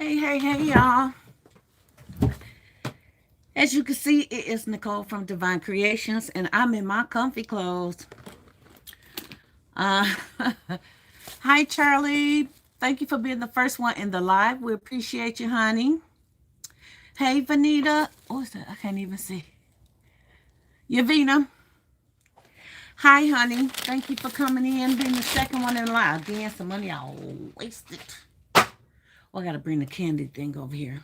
Hey, y'all. As you can see, it is Nicole from Divine Creations, and I'm in my comfy clothes. Uh, Hi, Charlie. Thank you for being the first one in the live. We appreciate you, honey. Hey, Vanita. What is that? I can't even see. Yavina. Hi, honey. Thank you for coming in, being the second one in the live. Again, some money I wasted. Oh, I got to bring the candy thing over here.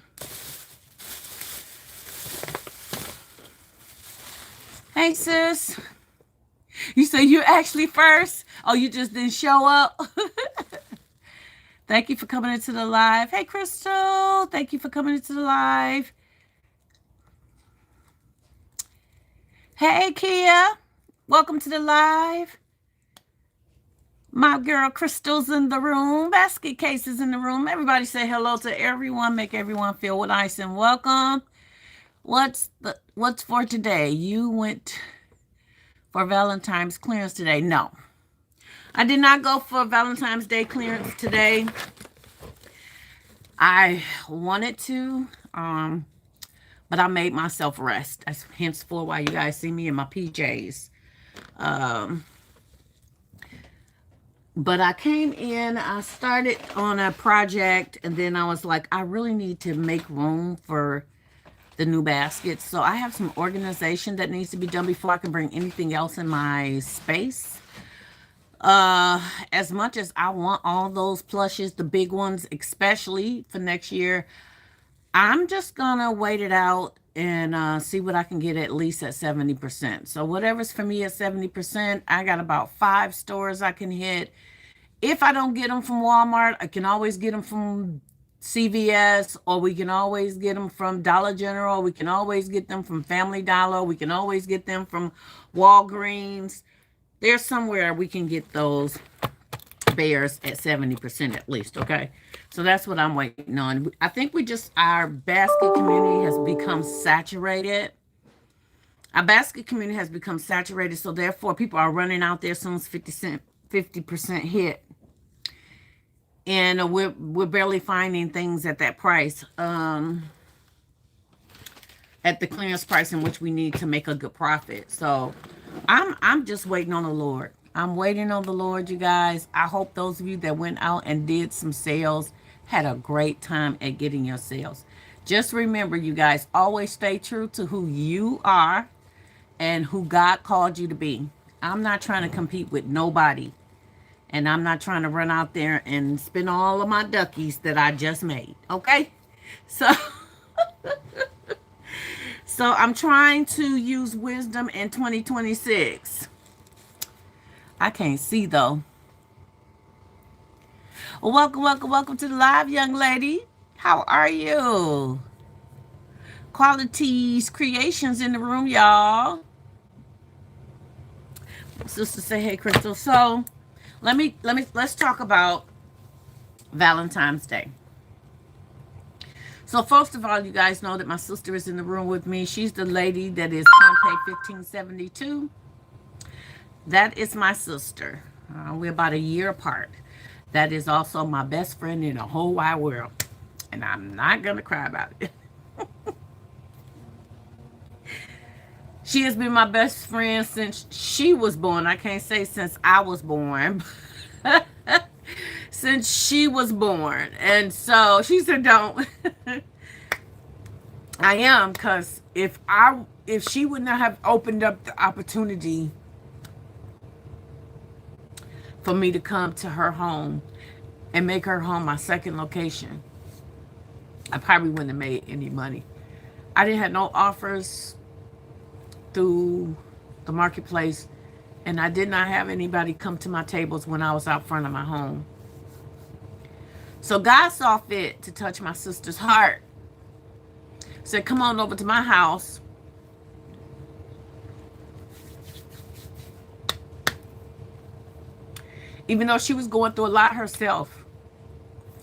Hey, sis. You say you're actually first? Oh, you just didn't show up? Thank you for coming into the live. Hey, Crystal. Thank you for coming into the live. Hey, Kia. Welcome to the live. My girl Crystal's in the room. Basket Case is in the room. Everybody say hello to everyone. Make everyone feel nice and welcome. What's for today? You went for Valentine's clearance today? No. I did not go for Valentine's Day clearance today. I wanted to, but I made myself rest. That's henceforth why you guys see me in my PJs. But I came in, I started on a project, and then I was like, I really need to make room for the new baskets. So I have some organization that needs to be done before I can bring anything else in my space. As much as I want all those plushes, the big ones, especially for next year, I'm just gonna wait it out and see what I can get at least at 70%. So whatever's for me at 70%, I got about 5 stores I can hit. If I don't get them from Walmart, I can always get them from CVS, or we can always get them from Dollar General. We can always get them from Family Dollar. We can always get them from Walgreens. There's somewhere we can get those bears at 70% at least, okay? So that's what I'm waiting on. I think our basket community has become saturated. Our basket community has become saturated, so therefore people are running out there as soon as 50% hit. And we're barely finding things at that price, at the clearance price in which we need to make a good profit. So I'm just waiting on the Lord. I'm waiting on the Lord, you guys. I hope those of you that went out and did some sales had a great time at getting your sales. Just remember, you guys, always stay true to who you are and who God called you to be. I'm not trying to compete with nobody. And I'm not trying to run out there and spend all of my duckies that I just made. Okay? So so I'm trying to use wisdom in 2026. I can't see though. Well, welcome to the live, young lady. How are you? Qualities Creations in the room, y'all. Sister say hey, Crystal. So let's talk about Valentine's Day. So first of all, you guys know that my sister is in the room with me. She's the lady that is Pompeii 1572. That is my sister. We're about a year apart. That is also my best friend in the whole wide world. And I'm not going to cry about it. She has been my best friend since she was born. I can't say since I was born. Since she was born. And so she said, don't. I am, because if she would not have opened up the opportunity for me to come to her home and make her home my second location, I probably wouldn't have made any money. I didn't have no offers through the marketplace, and I did not have anybody come to my tables when I was out front of my home. So God saw fit to touch my sister's heart. Said, come on over to my house. Even though she was going through a lot herself,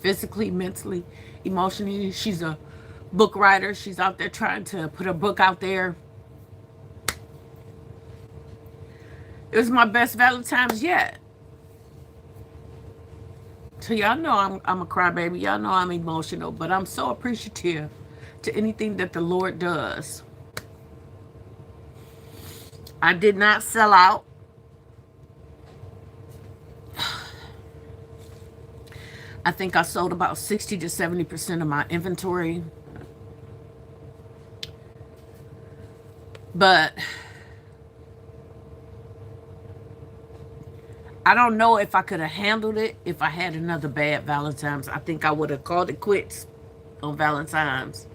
physically, mentally, emotionally. She's a book writer. She's out there trying to put her book out there. It was my best Valentine's yet So y'all know I'm a crybaby. Y'all know I'm emotional, but I'm so appreciative to anything that the Lord does. I did not sell out. I think I sold about 60 to 70% of my inventory. But I don't know if I could have handled it if I had another bad Valentine's. I think I would have called it quits on Valentine's.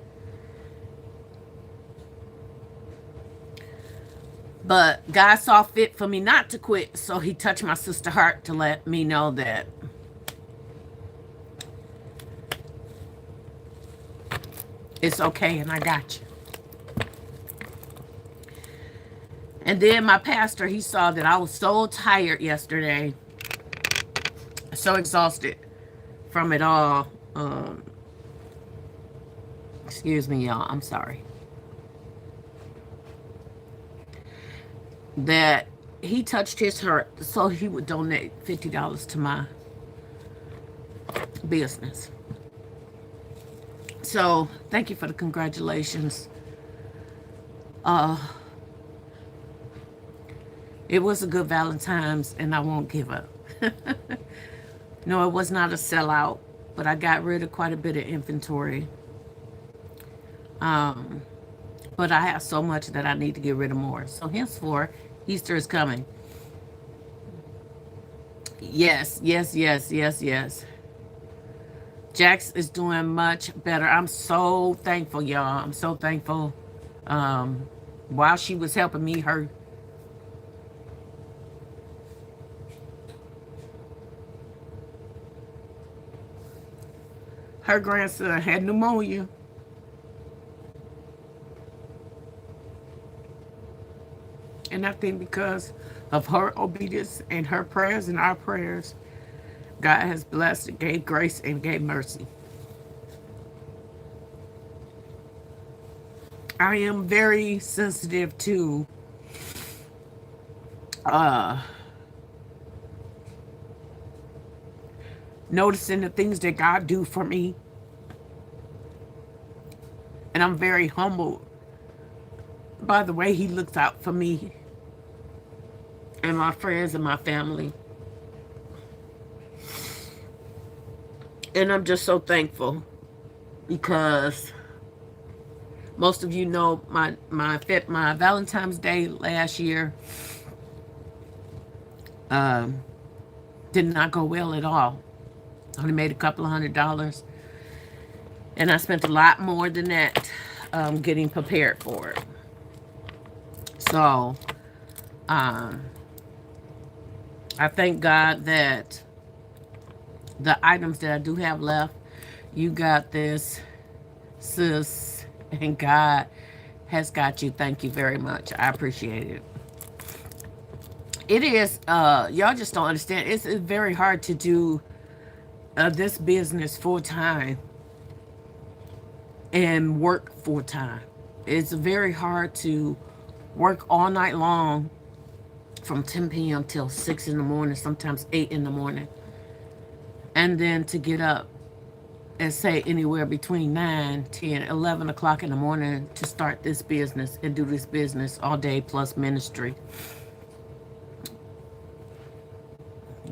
But God saw fit for me not to quit, so he touched my sister's heart to let me know that it's okay and I got you. And then my pastor, he saw that I was so tired yesterday, so exhausted from it all. Excuse me, y'all. I'm sorry. That he touched his heart so he would donate $50 to my business. So thank you for the congratulations. It was a good Valentine's and I won't give up. No, it was not a sellout, but I got rid of quite a bit of inventory. But I have so much that I need to get rid of more. So henceforth, Easter is coming. Yes, yes, yes, yes, yes. Jax is doing much better. I'm so thankful, y'all. I'm so thankful. While she was helping me, her grandson had pneumonia. And I think because of her obedience and her prayers and our prayers, God has blessed and gave grace and gave mercy. I am very sensitive to noticing the things that God do for me. And I'm very humbled by the way he looks out for me and my friends and my family. And I'm just so thankful because most of you know my Valentine's Day last year did not go well at all. Only made a couple of $100, and I spent a lot more than that getting prepared for it. So I thank God that the items that I do have left, you got this, sis, and God has got you. Thank you very much. I appreciate it. It is, y'all just don't understand. It's very hard to do this business full time and work full time. It's very hard to work all night long from 10 p.m. till 6 in the morning, sometimes 8 in the morning. And then to get up and say anywhere between 9, 10, 11 o'clock in the morning to start this business and do this business all day plus ministry.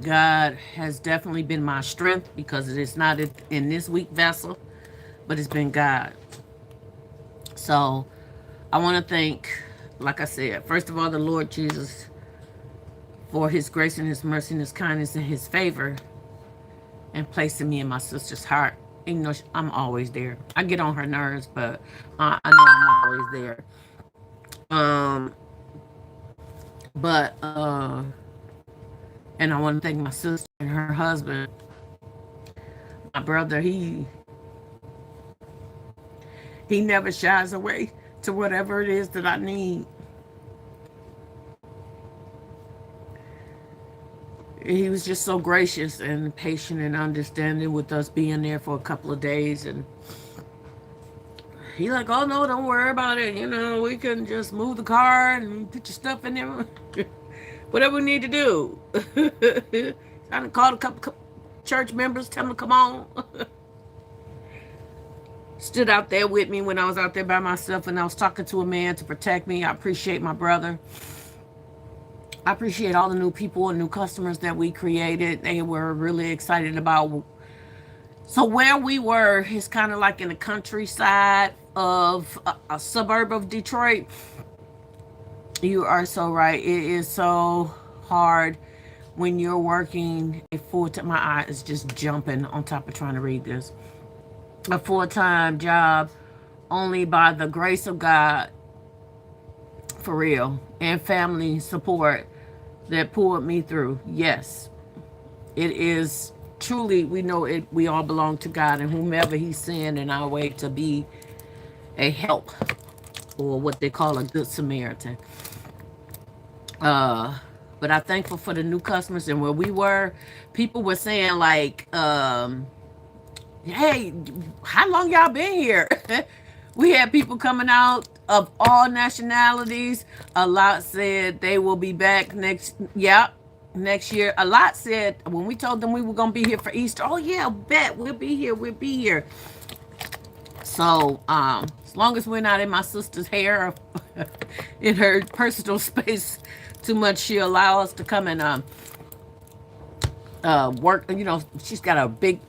God has definitely been my strength because it is not in this weak vessel, but it's been God. So I want to thank, like I said, first of all, the Lord Jesus for his grace and his mercy and his kindness and his favor and placing me in my sister's heart. Even though I'm always there. I get on her nerves, but I know I'm always there. But and I want to thank my sister and her husband. My brother, he never shies away to whatever it is that I need. He was just so gracious and patient and understanding with us being there for a couple of days. And he like, oh no, don't worry about it. You know, we can just move the car and put your stuff in there. Whatever we need to do. I called a church members, tell them to come on. Stood out there with me when I was out there by myself and I was talking to a man to protect me. I appreciate my brother. I appreciate all the new people and new customers that we created. They were really excited about. So where we were is kind of like in the countryside of a suburb of Detroit. You are so right. It is so hard when you're working a full-time. My eye is just jumping on top of trying to read this. A full-time job, only by the grace of God, for real, and family support that pulled me through. Yes, it is truly, we know it. We all belong to God and whomever He's sent in our way to be a help, or what they call a good Samaritan. But I'm thankful for the new customers. And where we were, people were saying like, hey, how long y'all been here? We had people coming out of all nationalities. A lot said they will be back next year. A lot said when we told them we were gonna be here for Easter, oh yeah, bet we'll be here. So as long as we're not in my sister's hair or in her personal space too much, she allow us to come and work. You know, she's got a big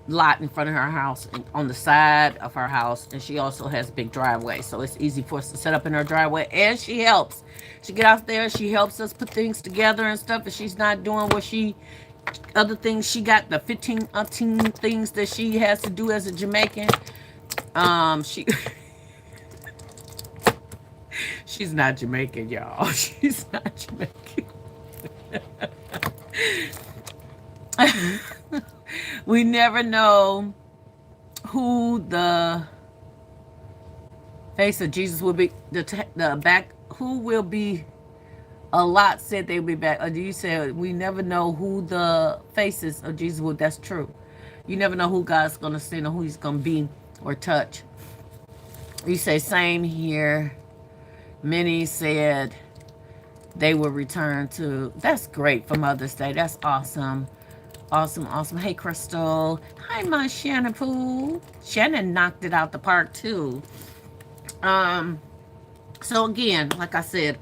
lot in front of her house and on the side of her house, and she also has a big driveway, so it's easy for us to set up in her driveway. And she helps. She get out there, she helps us put things together and stuff. And she's not doing what she other things. She got the 15 things that she has to do as a Jamaican. She she's not Jamaican, y'all. She's not Jamaican. We never know who the face of Jesus will be. The back, who will be. A lot said they will be back. Or you said we never know who the faces of Jesus will. That's true. You never know who God's gonna send or who He's gonna be or touch. You say same here. Many said they will return to. That's great for Mother's Day. That's awesome. Awesome. Hey, Crystal. Hi, my Shannon Pool. Shannon knocked it out the park, too. So, again, like I said,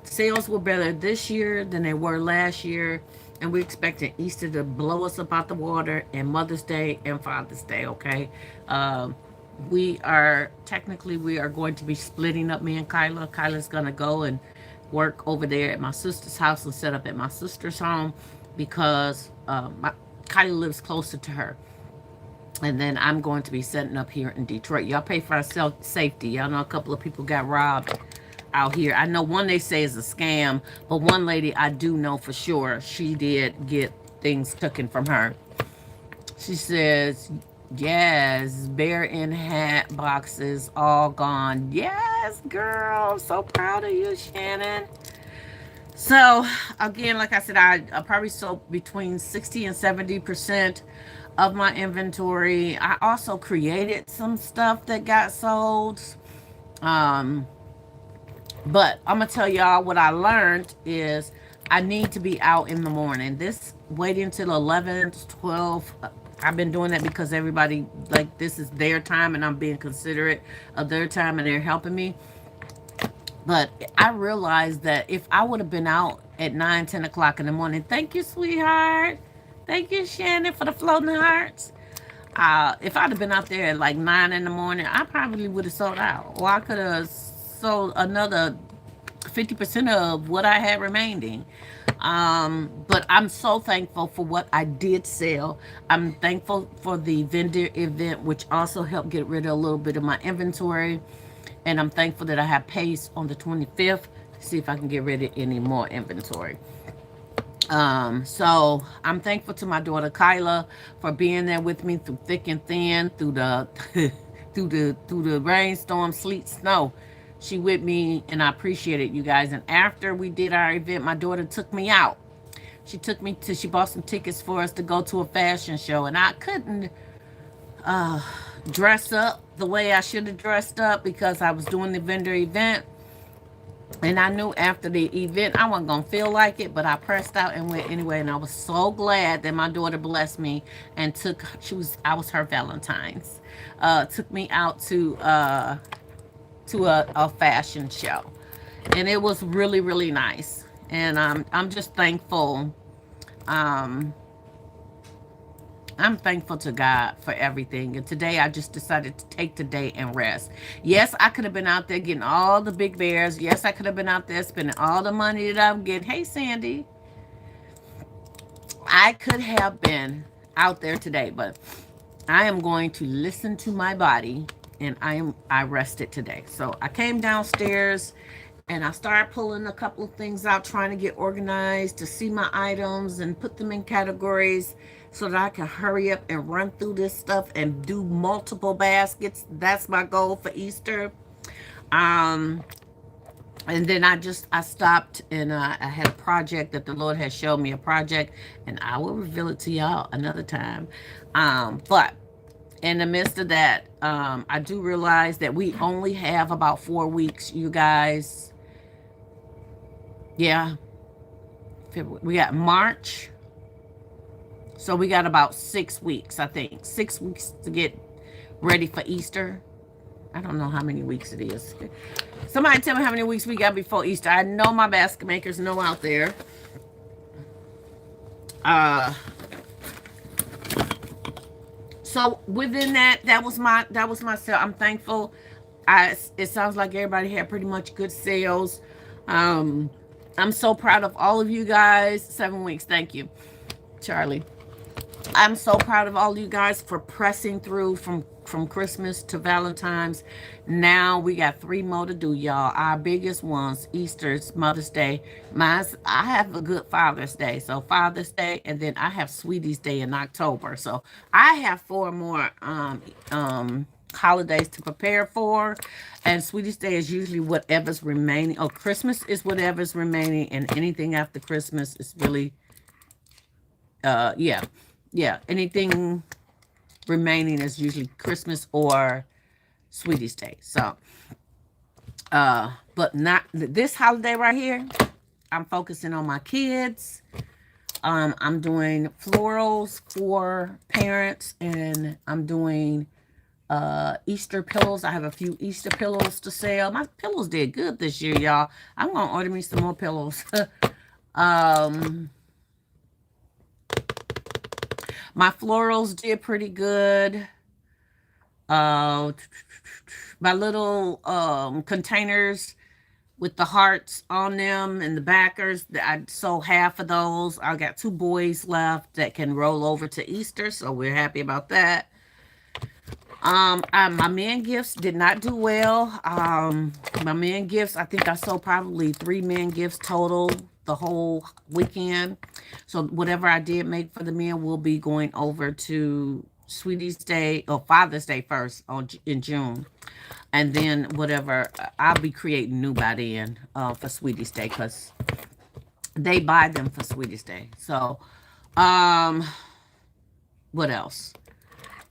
sales were better this year than they were last year. And we're expecting Easter to blow us up out the water, and Mother's Day and Father's Day, okay? We are going to be splitting up, me and Kyla. Kyla's going to go and work over there at my sister's house and set up at my sister's home, because Kylie lives closer to her. And then I'm going to be setting up here in Detroit. Y'all pay for our safety. Y'all know a couple of people got robbed out here. I know one they say is a scam, but one lady I do know for sure, she did get things taken from her. She says, yes, bear in hat boxes all gone. Yes, girl. So proud of you, Shannon. So, again, like I said, I probably sold between 60 and 70% of my inventory. I also created some stuff that got sold. But I'm going to tell y'all what I learned is I need to be out in the morning. This waiting until 11, 12. I've been doing that because everybody, like, this is their time and I'm being considerate of their time and they're helping me. But I realized that if I would have been out at 9, 10 o'clock in the morning, thank you, sweetheart. Thank you, Shannon, for the floating hearts. If I'd have been out there at like 9 in the morning, I probably would have sold out. Or I could have sold another 50% of what I had remaining. But I'm so thankful for what I did sell. I'm thankful for the vendor event, which also helped get rid of a little bit of my inventory. And I'm thankful that I have pace on the 25th to see if I can get rid of any more inventory. So I'm thankful to my daughter Kyla for being there with me through thick and thin, through the through the rainstorm, sleet, snow. She with me, and I appreciate it, you guys. And after we did our event, my daughter took me out. She bought some tickets for us to go to a fashion show, and I couldn't dress up the way I should have dressed up because I was doing the vendor event. And I knew after the event I wasn't gonna feel like it, but I pressed out and went anyway. And I was so glad that my daughter blessed me and took I was her Valentine's. Took me out to a fashion show. And it was really, really nice. And I'm just thankful. Um I'm thankful to God for everything. And today I just decided to take today and rest. Yes, I could have been out there getting all the big bears. Yes, I could have been out there spending all the money that I'm getting. Hey, Sandy. I could have been out there today, but I am going to listen to my body, and I rested today. So I came downstairs and I started pulling a couple of things out, trying to get organized to see my items and put them in categories so that I can hurry up and run through this stuff and do multiple baskets. That's my goal for Easter. Um, and then I stopped and I had a project that the Lord has showed me, a project, and I will reveal it to y'all another time. But in the midst of that, I do realize that we only have about 4 weeks, you guys. Yeah, February. We got March, so we got about 6 weeks, I think. 6 weeks to get ready for Easter. I don't know how many weeks it is. Somebody tell me how many weeks we got before Easter. I know my basket makers know out there. Uh, so within that was my sale. I'm thankful. It sounds like everybody had pretty much good sales. Um, I'm so proud of all of you guys. 7 weeks. Thank you, Charlie. I'm so proud of all of you guys for pressing through from Christmas to Valentine's. Now we got 3 more to do, y'all. Our biggest ones: Easter's, Mother's Day. I have a good Father's Day, so Father's Day, and then I have Sweetie's Day in October. So I have 4 more holidays to prepare for, and Sweetie's Day is usually whatever's remaining. Oh, Christmas is whatever's remaining, and anything after Christmas is really yeah, yeah, anything remaining is usually Christmas or Sweetie's Day. So but not this holiday right here. I'm focusing on my kids. I'm doing florals for parents, and I'm doing Easter pillows. I have a few Easter pillows to sell. My pillows did good this year, y'all. I'm gonna order me some more pillows. um My florals did pretty good. Uh, my little containers with the hearts on them and the backers, I sold half of those. I got 2 boys left that can roll over to Easter, so we're happy about that. My men gifts did not do well. My men gifts, I think I sold probably 3 men gifts total the whole weekend. So whatever I did make for the men will be going over to Sweetie's Day or Father's Day first in June, and then whatever I'll be creating new by then for Sweetie's Day, because they buy them for Sweetie's Day. So, um, what else?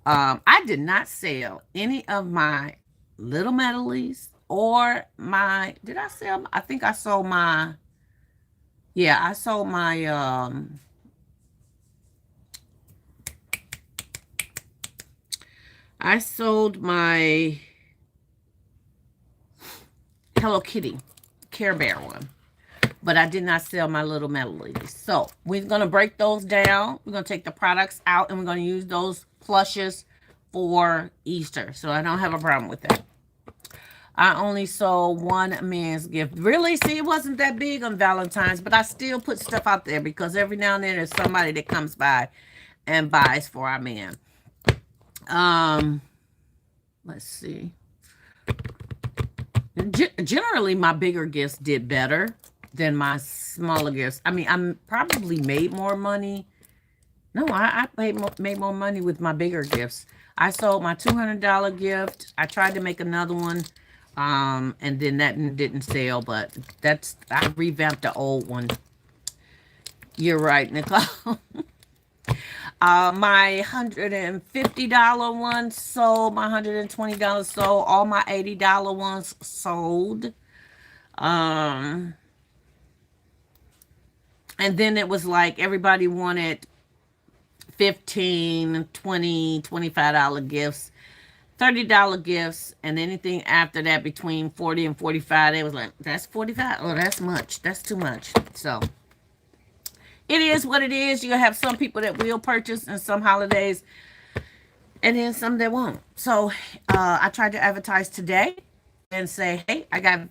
I did not sell any of my little medleys or my. Did I sell? I think I sold my. Yeah, I sold my. I sold my Hello Kitty Care Bear one, but I did not sell my little medleys. So we're going to break those down. We're going to take the products out, and we're going to use those plushes for Easter. So I don't have a problem with that. I only sold 1 man's gift. Really? See, it wasn't that big on Valentine's, but I still put stuff out there because every now and then there's somebody that comes by and buys for our man. Let's see. Generally, my bigger gifts did better than my smaller gifts. I mean, I probably made more money. No, I made more money with my bigger gifts. I sold my $200 gift. I tried to make another one, and then that didn't sell. But I revamped the old one. You're right, Nicole. My $150 one sold. My $120 sold. All my $80 ones sold. Um, and then it was like everybody wanted 15, 20, $25 gifts, $30 gifts, and anything after that between 40 and 45, they was like, that's 45? Oh, that's much. That's too much. So it is what it is. You'll have some people that will purchase in some holidays and then some that won't. So I tried to advertise today and say, hey, I got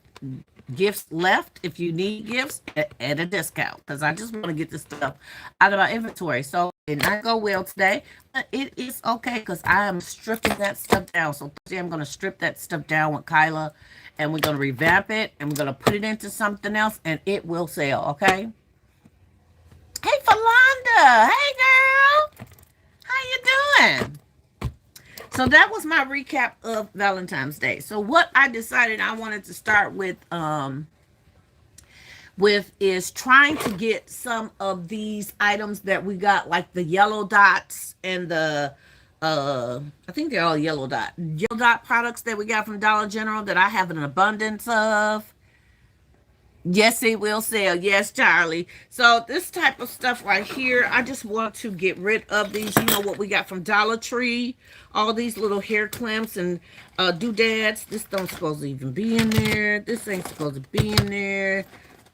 gifts left if you need gifts at a discount, because I just want to get this stuff out of my inventory. So it did not go well today, but it is okay because I am stripping that stuff down. So today I'm going to strip that stuff down with Kyla, and we're going to revamp it, and we're going to put it into something else, and it will sell. Okay. Hey, Falonda. Hey, girl. How you doing? So that was my recap of Valentine's Day. So what I decided I wanted to start with is trying to get some of these items that we got, like the yellow dots and the I think they're all yellow dot products that we got from Dollar General that I have an abundance of. Yes, it will sell. Yes, Charlie. So this type of stuff right here, I just want to get rid of these. You know what we got from Dollar Tree? All these little hair clamps and doodads. This don't supposed to even be in there. This ain't supposed to be in there.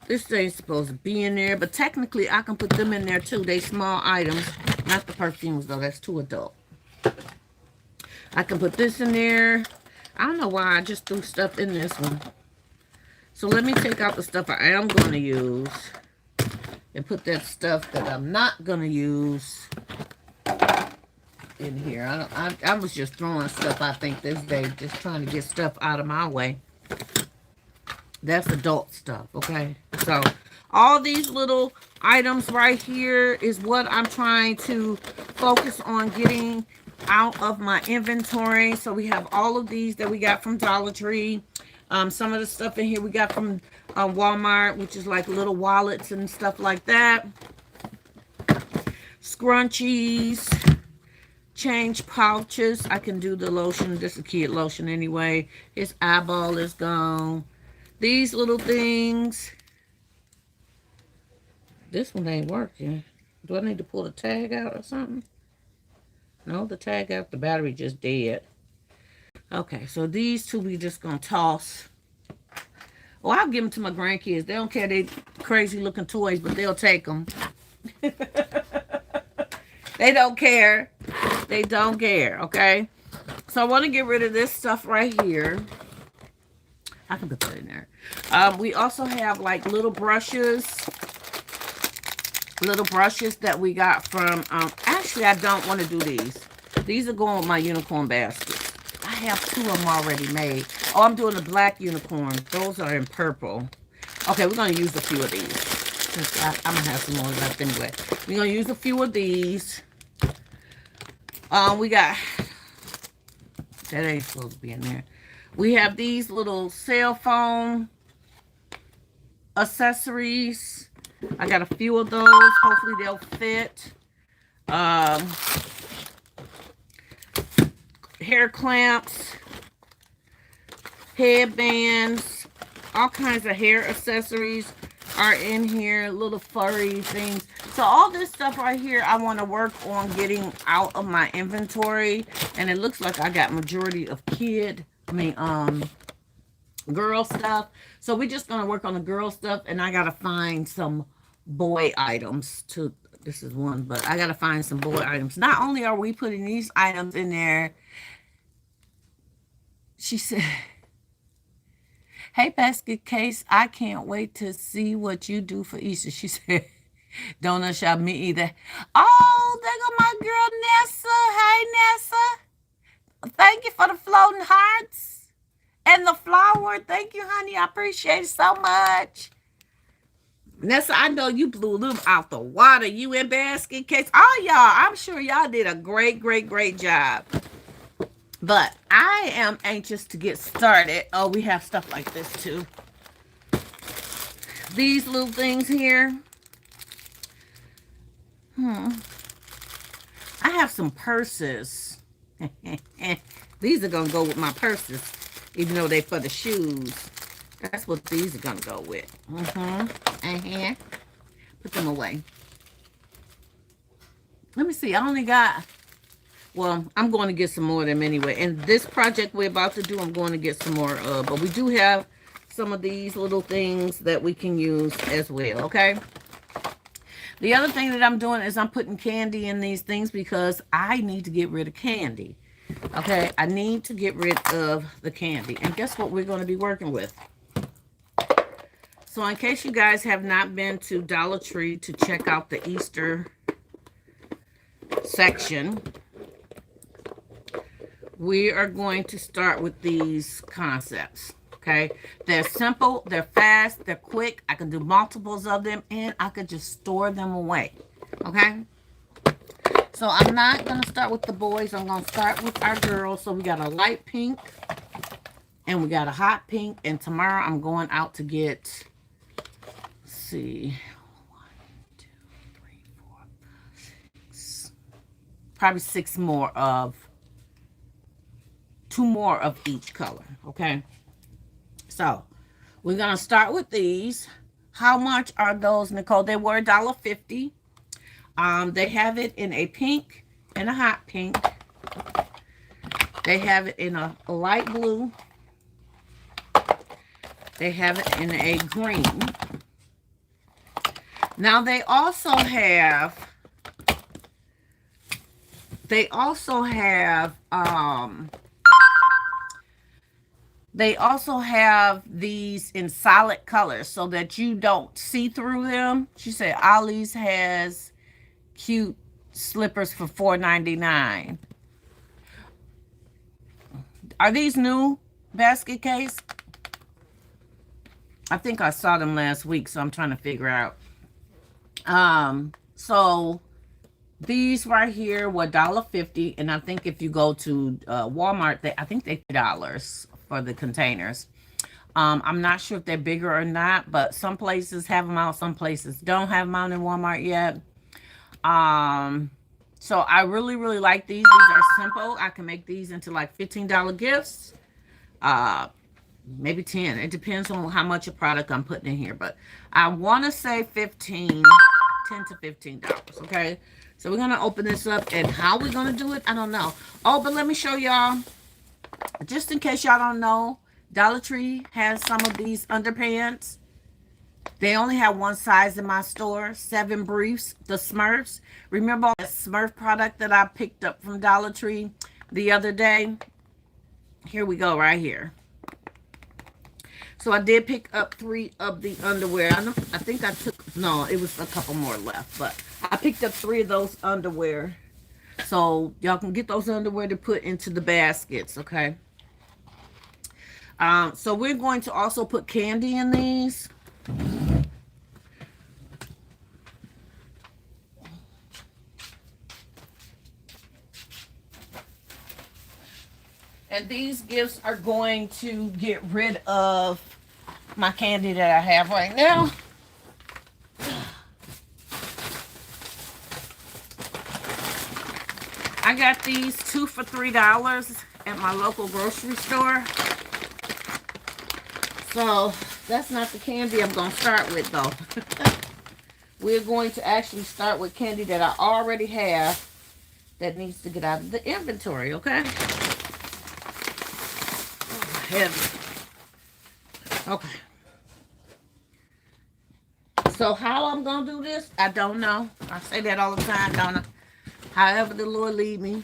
This ain't supposed to be in there. But technically, I can put them in there too. They small items. Not the perfumes, though. That's too adult. I can put this in there. I don't know why I just threw stuff in this one. So let me take out the stuff I am going to use and put that stuff that I'm not going to use in here. I was just throwing stuff, I think, this day, just trying to get stuff out of my way. That's adult stuff, okay? So all these little items right here is what I'm trying to focus on getting out of my inventory. So we have all of these that we got from Dollar Tree. Some of the stuff in here we got from Walmart, which is like little wallets and stuff like that. Scrunchies, change pouches. I can do the lotion. This is kid lotion anyway. His eyeball is gone. These little things. This one ain't working. Do I need to pull the tag out or something? No, the tag out. The battery just dead. Okay, so these two we just gonna toss. Well, I'll give them to my grandkids. They don't care. They crazy looking toys, but they'll take them. They don't care. They don't care, okay? So I want to get rid of this stuff right here. I can put that in there. We also have like little brushes. Little brushes that we got from, actually I don't want to do these. These are going with my unicorn baskets. I have two of them already made. Oh, I'm doing the black unicorn. Those are in purple. Okay, we're going to use a few of these. I'm going to have some more left anyway. We're going to use a few of these. We got... That ain't supposed to be in there. We have these little cell phone accessories. I got a few of those. Hopefully they'll fit. Hair clamps, headbands, all kinds of hair accessories are in here, little furry things. So all this stuff right here, I want to work on getting out of my inventory. And it looks like I got majority of girl stuff. So we're just going to work on the girl stuff. And I got to find some boy items to, this is one, but I got to find some boy items. Not only are we putting these items in there, she said, hey, Basket Case, I can't wait to see what you do for Easter. She said, donut shop, me either. Oh, there go my girl, Nessa. Hey, Nessa. Thank you for the floating hearts and the flower. Thank you, honey. I appreciate it so much. Nessa, I know you blew them out the water. You in Basket Case. Oh, y'all, I'm sure y'all did a great, great, great job. But I am anxious to get started. Oh, we have stuff like this too. These little things here. I have some purses. These are going to go with my purses, even though they're for the shoes. That's what these are going to go with. Put them away. Let me see. I only got... Well, I'm going to get some more of them anyway. And this project we're about to do, I'm going to get some more of. But we do have some of these little things that we can use as well, okay? The other thing that I'm doing is I'm putting candy in these things because I need to get rid of candy. Okay, I need to get rid of the candy. And guess what we're going to be working with? So in case you guys have not been to Dollar Tree to check out the Easter section, we are going to start with these concepts, okay? They're simple, they're fast, they're quick. I can do multiples of them, and I could just store them away, okay? So I'm not going to start with the boys. I'm going to start with our girls. So we got a light pink, and we got a hot pink, and tomorrow I'm going out to get, let's see, 1, 2, 3, 4, 6, probably 6 more of, 2 more of each color, okay? So we're gonna start with these. How much are those, Nicole? They were $1.50. They have it in a pink and a hot pink. They have it in a light blue. They have it in a green. Now they also have these in solid colors so that you don't see through them. She said Ollie's has cute slippers for $4.99. Are these new basket case? I think I saw them last week, so I'm trying to figure out. So these right here were $1.50, and I think if you go to Walmart, I think they're $3 for the containers. I'm not sure if they're bigger or not, but some places have them out, some places don't have them out in Walmart yet. So I really, really like these. These are simple. I can make these into like $15 gifts. Maybe 10. It depends on how much of product I'm putting in here, but I want to say 10 to $15, okay? So we're going to open this up, and how we're going to do it, I don't know. Oh, but let me show y'all, just in case y'all don't know, Dollar Tree has some of these underpants. They only have one size in my store, 7 briefs, the Smurfs. Remember all that Smurf product that I picked up from Dollar Tree the other day? Here we go, right here. So I did pick up 3 of the underwear. I think I took, no, it was a couple more left, but I picked up 3 of those underwear. So y'all can get those underwear to put into the baskets, okay? So we're going to also put candy in these. And these gifts are going to get rid of my candy that I have right now. I got these 2 for $3 at my local grocery store. So that's not the candy I'm going to start with, though. We're going to actually start with candy that I already have that needs to get out of the inventory, okay? Oh, heavy. Okay. So how I'm going to do this, I don't know. I say that all the time, don't I? However the Lord lead me.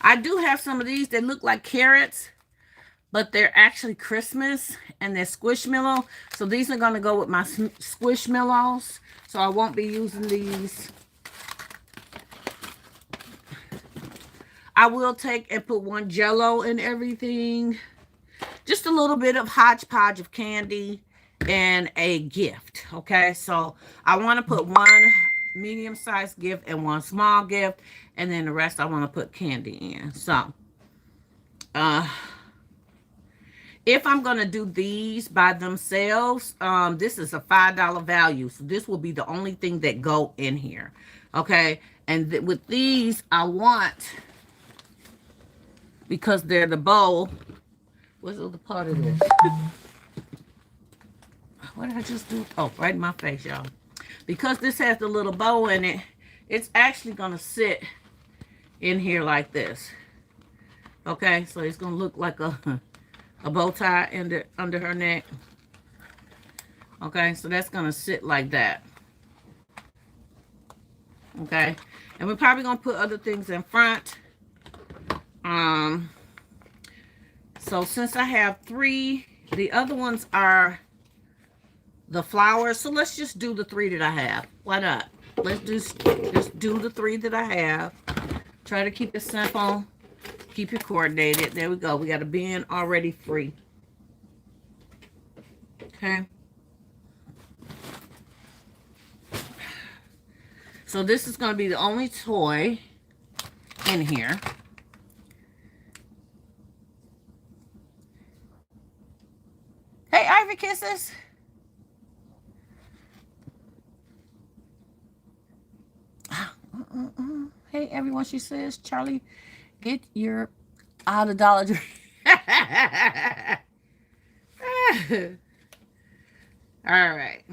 I do have some of these that look like carrots, but they're actually Christmas, and they're Squishmallow. So these are going to go with my Squishmallows. So I won't be using these. I will take and put 1 Jell-O in everything. Just a little bit of hodgepodge of candy and a gift. Okay, so I want to put 1 medium-sized gift and 1 small gift, and then the rest I want to put candy in. So if I'm going to do these by themselves, this is a $5 value. So this will be the only thing that go in here. Okay. And with these, I want, because they're the bowl, What's the other part of this? What did I just do? Oh, right in my face, y'all. Because this has the little bow in it, it's actually going to sit in here like this. Okay, so it's going to look like a bow tie under her neck. Okay, so that's going to sit like that. Okay, and we're probably going to put other things in front. So since I have 3, the other ones are the flowers. So let's just do the 3 that I have. Why not? Let's just do the 3 that I have. Try to keep it simple. Keep it coordinated. There we go. We got a bin already free. Okay. So this is going to be the only toy in here. Hey, Ivy Kisses. Hey, everyone, she says, Charlie, get your out of Dollar Tree. All right.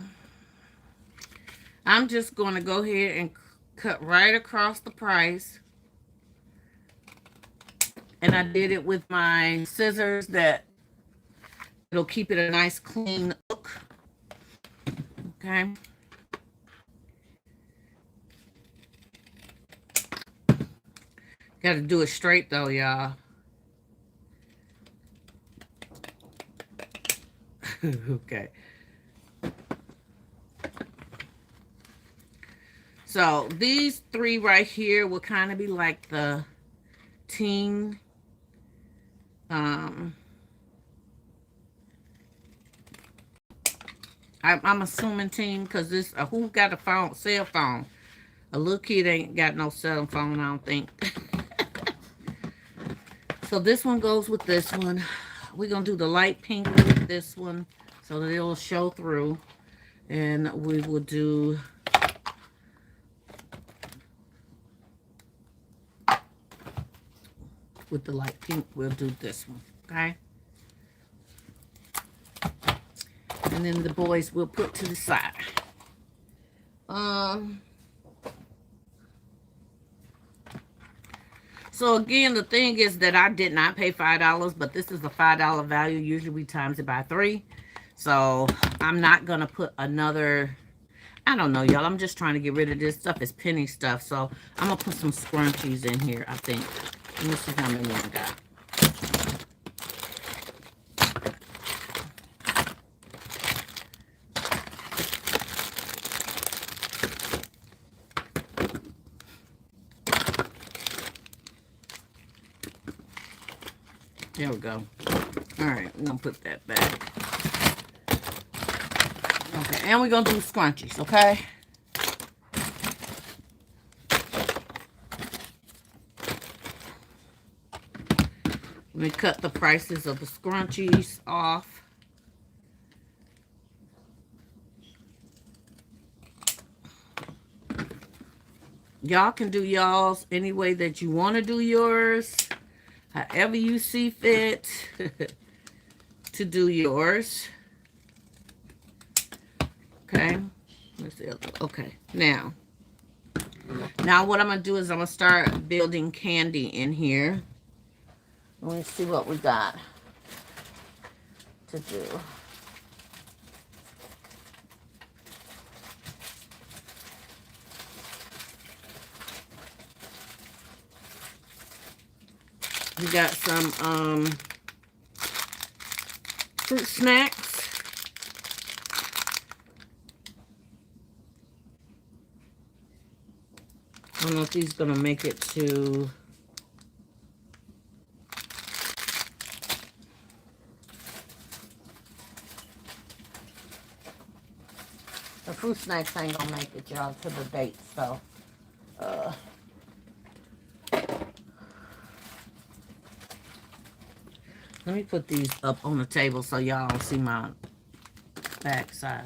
I'm just going to go ahead and cut right across the price. And I did it with my scissors that it'll keep it a nice clean look. Okay. Got to do it straight though, y'all. Okay. So these 3 right here will kind of be like the teen. I'm assuming teen because this who got a phone, cell phone? A little kid ain't got no cell phone, I don't think. So this one goes with this one. We're going to do the light pink with this one so that it'll show through. And we will do with the light pink, we'll do this one, okay? And then the boys we'll put to the side. So again, the thing is that I did not pay $5, but this is a $5 value. Usually we times it by 3. So I'm not going to put another, I don't know, y'all. I'm just trying to get rid of this stuff. It's penny stuff. So I'm going to put some scrunchies in here, I think. Let me see how many I got. There we go. All right, we're going to put that back. Okay, and we're going to do scrunchies, okay? Let me cut the prices of the scrunchies off. Y'all can do y'all's any way that you want to do yours. However you see fit to do yours. Okay. Let's see. Okay. Now what I'm going to do is I'm going to start building candy in here. Let me see what we got to do. We got some fruit snacks. I don't know if these are going to make it to... The fruit snacks ain't going to make it, y'all, to the date, so... Let me put these up on the table so y'all don't see my backside.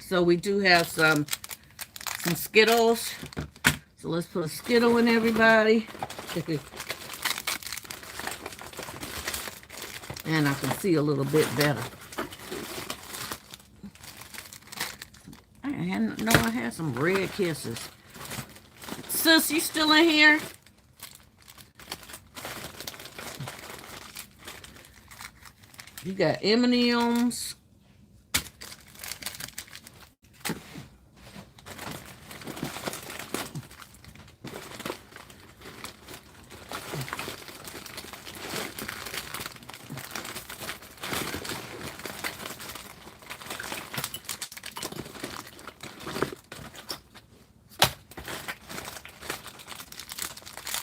So we do have some Skittles. So let's put a Skittle in everybody. And I can see a little bit better. I didn't know I had some red kisses. Sis, you still in here? You got M&M's.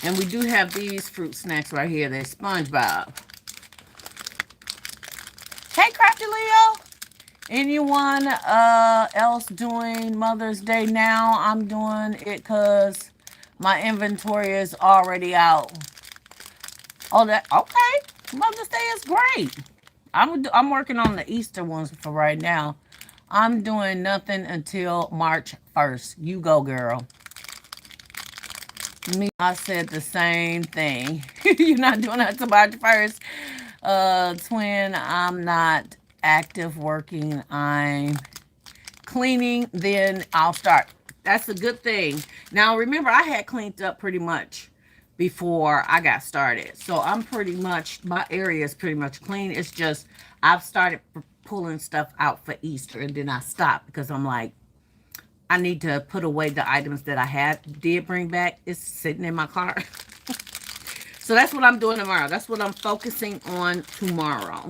And we do have these fruit snacks right here. They're SpongeBob. Hey, Crafty Leo. Anyone else doing Mother's Day now? I'm doing it because my inventory is already out. Oh, that okay. Mother's Day is great. I'm working on the Easter ones for right now. I'm doing nothing until March 1st. You go, girl. Me, I said the same thing. You're not doing that till March 1st. Twin, I'm not active working. I'm cleaning, then I'll start. That's a good thing. Now, remember, I had cleaned up pretty much before I got started. So I'm pretty much, my area is pretty much clean. It's just, I've started pulling stuff out for Easter, and then I stopped because I'm like, I need to put away the items that I did bring back. It's sitting in my car. So that's what I'm doing tomorrow. That's what I'm focusing on tomorrow.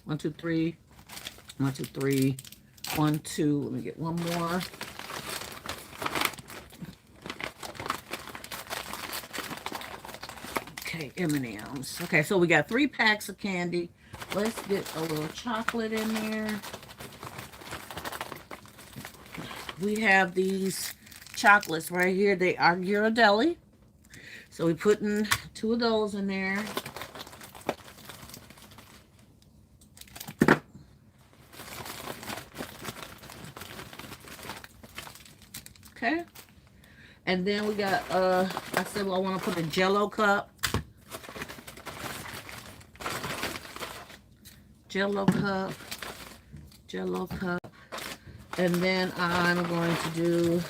One, two, three. 1, 2, 3. 1, 2. Let me get one more. Okay, M&M's. Okay, so we got 3 packs of candy. Let's get a little chocolate in there. We have these chocolates right here. They are Ghirardelli. So we're putting 2 of those in there. Okay. And then we got, I said, well, I want to put a Jello cup. Jello cup. Jello cup. And then I'm going to do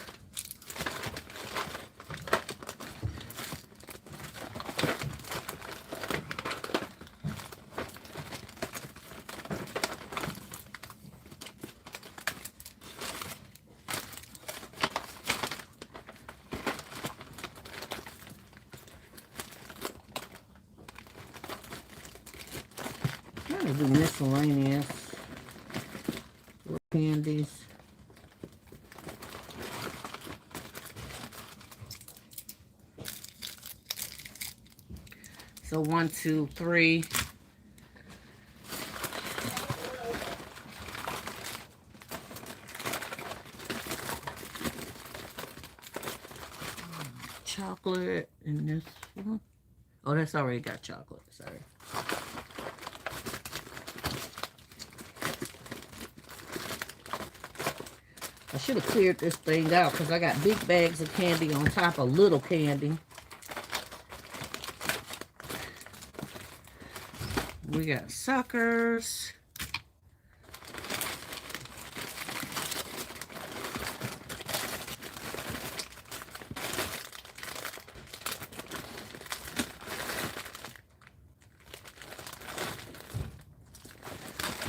miscellaneous candies. So 1, 2, 3. Chocolate in this one. Oh, that's already got chocolate. Sorry. I should have cleared this thing out because I got big bags of candy on top of little candy. We got suckers.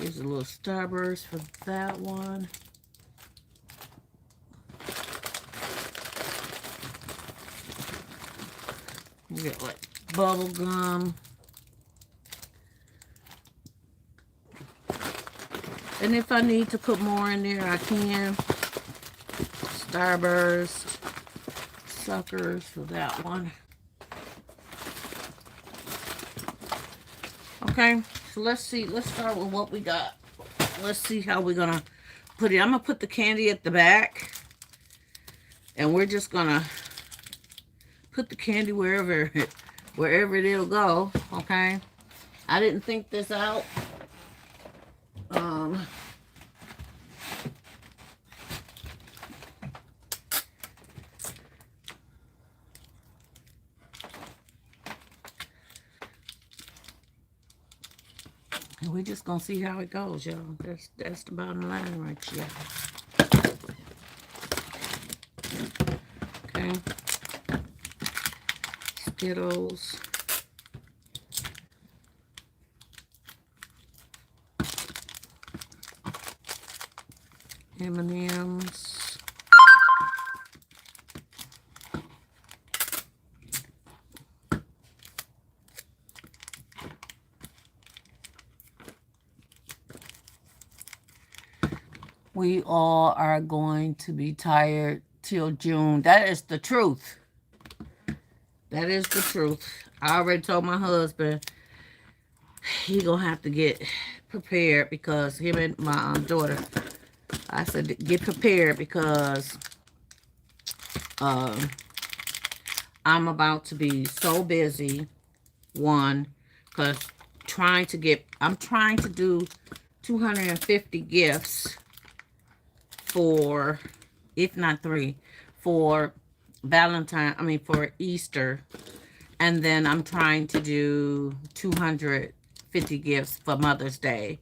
Here's a little Starburst for that one. We got like bubble gum. And if I need to put more in there, I can. Starburst, suckers for that one. Okay, so let's see. Let's start with what we got. Let's see how we're gonna put it. I'm gonna put the candy at the back, and we're just gonna put the candy wherever it'll go. Okay, I didn't think this out. And we're just gonna see how it goes, y'all. That's the bottom line right here. Okay. Skittles. M&M's. We all are going to be tired till June. That is the truth. That is the truth. I already told my husband he gonna have to get prepared because him and my daughter, I said, get prepared because I'm about to be so busy. One, because I'm trying to do 250 gifts for, if not 3, for for Easter. And then I'm trying to do 250 gifts for Mother's Day.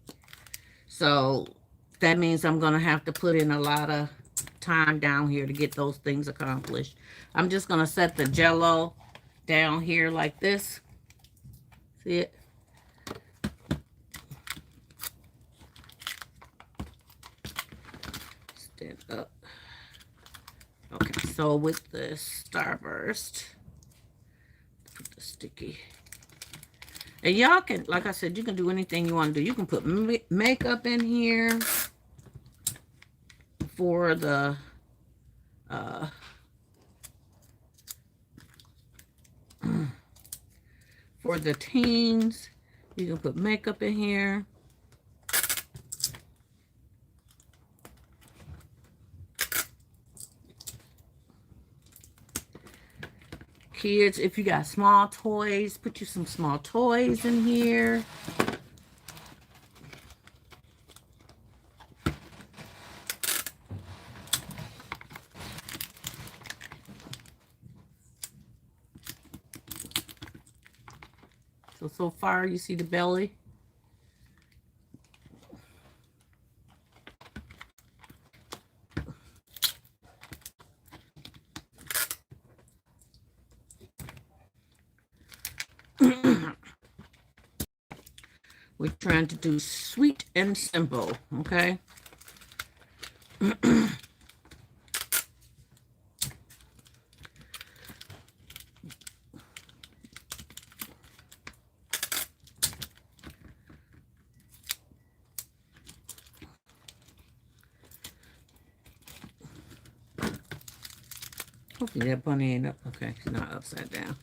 So that means I'm going to have to put in a lot of time down here to get those things accomplished. I'm just going to set the Jell-O down here like this. See it? Stand up. Okay, so with the Starburst, put the sticky. And y'all can, like I said, you can do anything you want to do. You can put makeup in here for the for the teens. You can put makeup in here. Kids, if you got small toys, put you some small toys in here. So far, you see the belly. We're trying to do sweet and simple, okay? Hopefully that bunny ain't up. Okay, it's not upside down.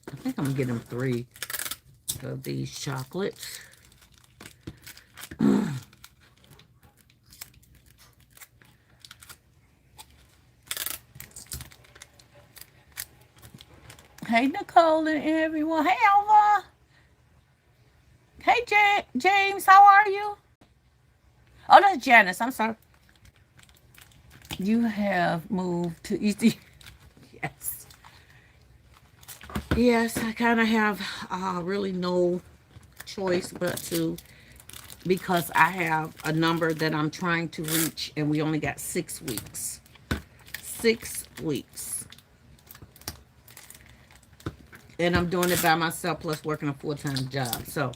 I think I'm gonna get him 3 of these chocolates. Hey, Nicole and everyone. Hey, Alva. Hey, James. How are you? Oh, that's Janice. I'm sorry. You have moved to East. Yes. Yes, I kind of have really no choice but to, because I have a number that I'm trying to reach, and we only got 6 weeks. 6 weeks. And I'm doing it by myself, plus working a full-time job. So,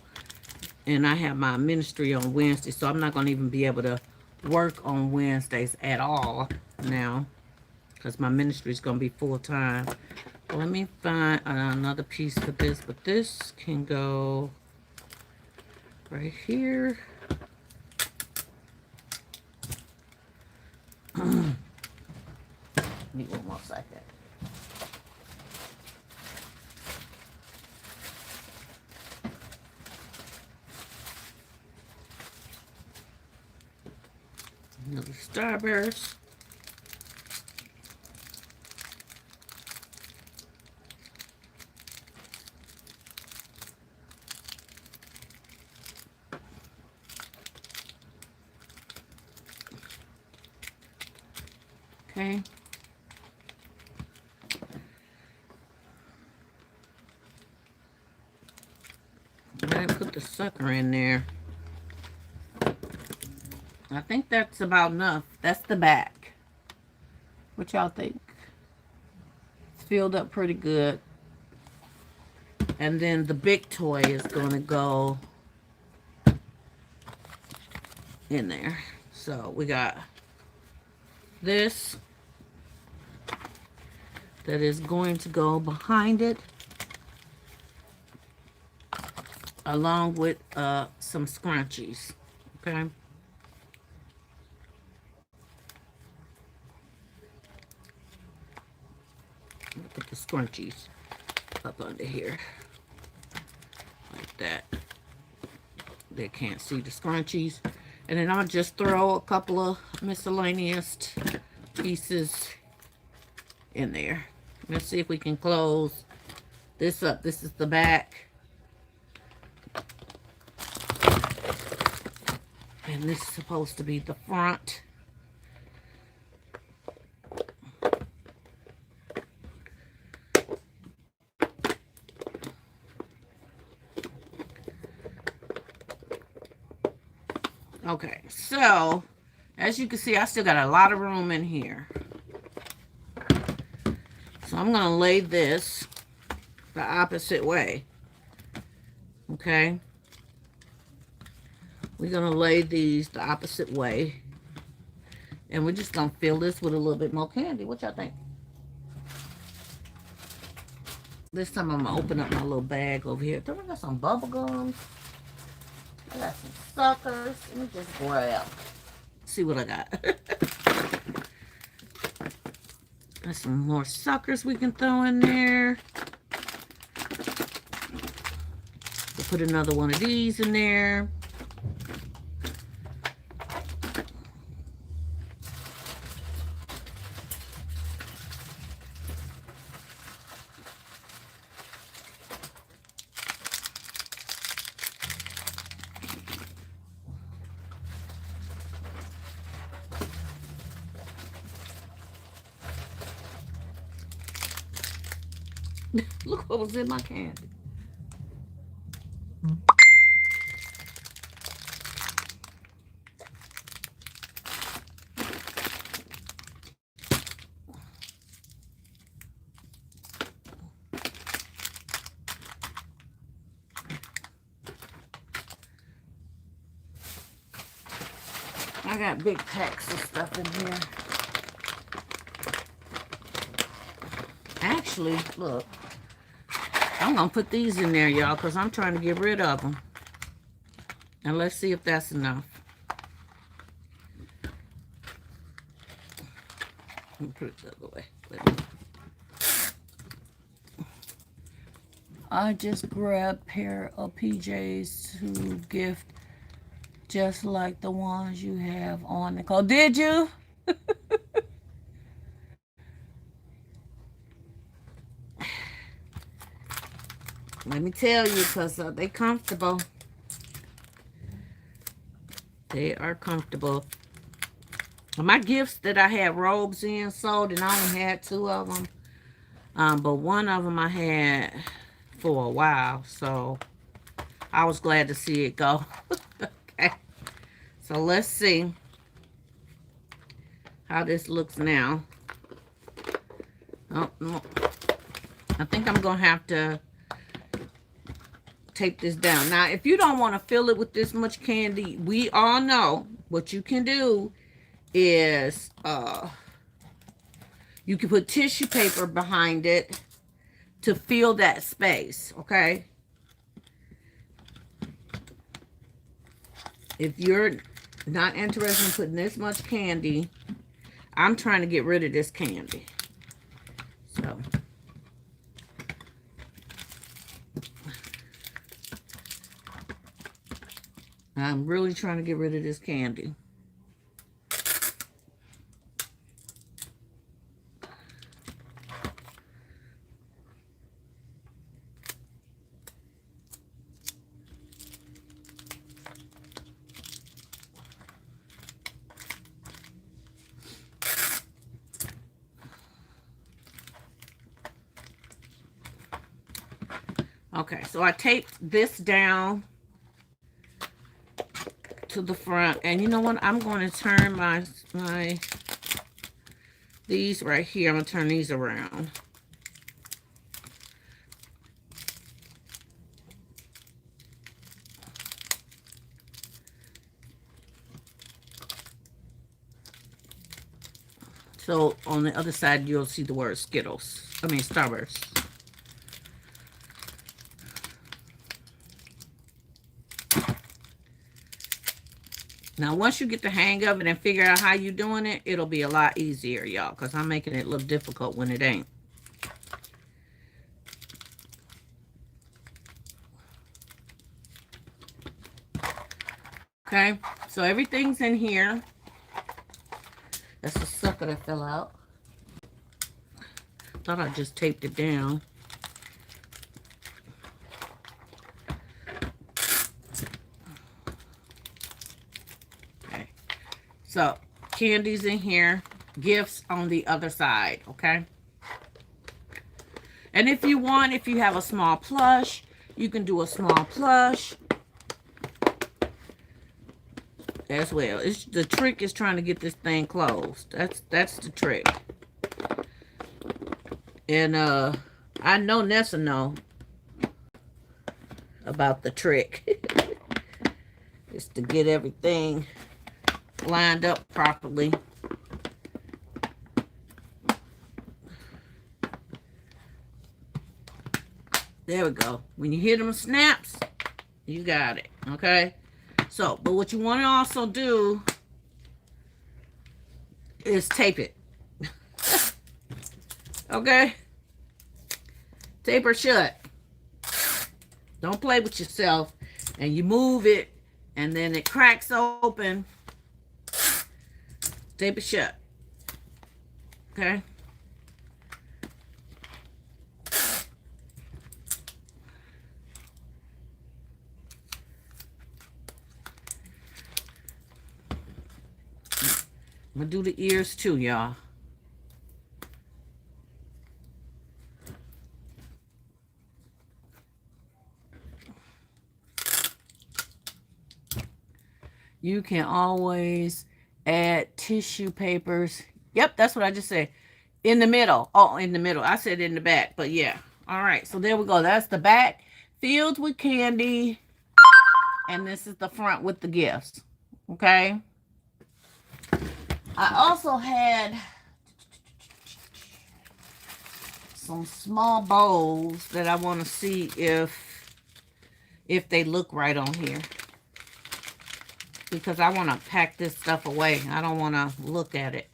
and I have my ministry on Wednesday, so I'm not going to even be able to work on Wednesdays at all now, because my ministry is going to be full-time. Well, let me find another piece for this, but this can go right here. Need one more second. Another Starburst. Okay. I put the sucker in there. I think that's about enough. That's the back. What y'all think? It's filled up pretty good. And then the big toy is going to go in there. So we got this that is going to go behind it, along with some scrunchies. Okay. Put the scrunchies up under here like that. They can't see the scrunchies. And then I'll just throw a couple of miscellaneous pieces in there. Let's see if we can close this up. This is the back. And this is supposed to be the front. Okay, so as you can see, I still got a lot of room in here. So I'm going to lay this the opposite way. Okay. We're going to lay these the opposite way. And we're just going to fill this with a little bit more candy. What y'all think? This time I'm going to open up my little bag over here. Don't I got some bubble gums? I got some suckers. Let me just grab. See what I got. Got some more suckers we can throw in there. We'll put another one of these in there. Look what was in my candy. I got big packs of stuff in here. Actually, look. I'm going to put these in there, y'all, because I'm trying to get rid of them. And let's see if that's enough. Let me put it the other way. I just grabbed a pair of PJs to gift, just like the ones you have on the call. Did you? Let me tell you, because they comfortable. They are comfortable. My gifts that I had robes in sold, and I only had 2 of them. But one of them I had for a while, so I was glad to see it go. Okay. So let's see how this looks now. Oh, no. I think I'm going to have to tape this down. Now, if you don't want to fill it with this much candy, we all know what you can do is you can put tissue paper behind it to fill that space, okay? If you're not interested in putting this much candy, I'm trying to get rid of this candy. So I'm really trying to get rid of this candy. Okay, so I taped this down to the front, and you know what? I'm going to turn these right here. I'm going to turn these around. So on the other side, you'll see the word Skittles. I mean, Starburst. Now, once you get the hang of it and figure out how you're doing it, it'll be a lot easier, y'all, because I'm making it look difficult when it ain't. Okay, so everything's in here. That's the sucker that fell out. Thought I just taped it down. Okay, so candy's in here, gifts on the other side, okay? And if you want, if you have a small plush, you can do a small plush as well. The trick is trying to get this thing closed. That's the trick. And I know Nessa know about the trick. Is to get everything lined up properly. There we go. When you hear them snaps, you got it. Okay? So, but what you want to also do is tape it. Okay? Tape her shut. Don't play with yourself. And you move it, and then it cracks open. Tape it shut. Okay? I'm going to do the ears too, y'all. You can always add tissue papers. Yep, that's what I just said. In the middle. Oh, in the middle. I said in the back, but yeah. All right, so there we go. That's the back filled with candy. And this is the front with the gifts. Okay? I also had some small bowls that I want to see if they look right on here. Because I want to pack this stuff away. I don't want to look at it.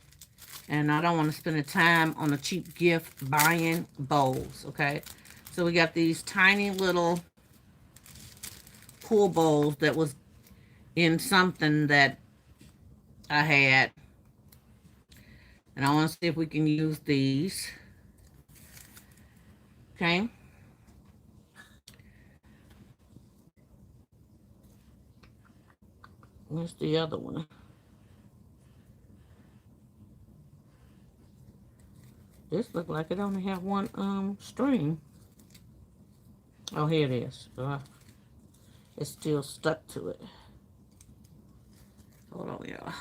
And I don't want to spend the time on a cheap gift buying bowls, okay? So we got these tiny little pool bowls that was in something that I had. And I want to see if we can use these. Okay? Where's the other one? This looks like it only have one string. Oh, here it is. It's still stuck to it. Hold on, y'all.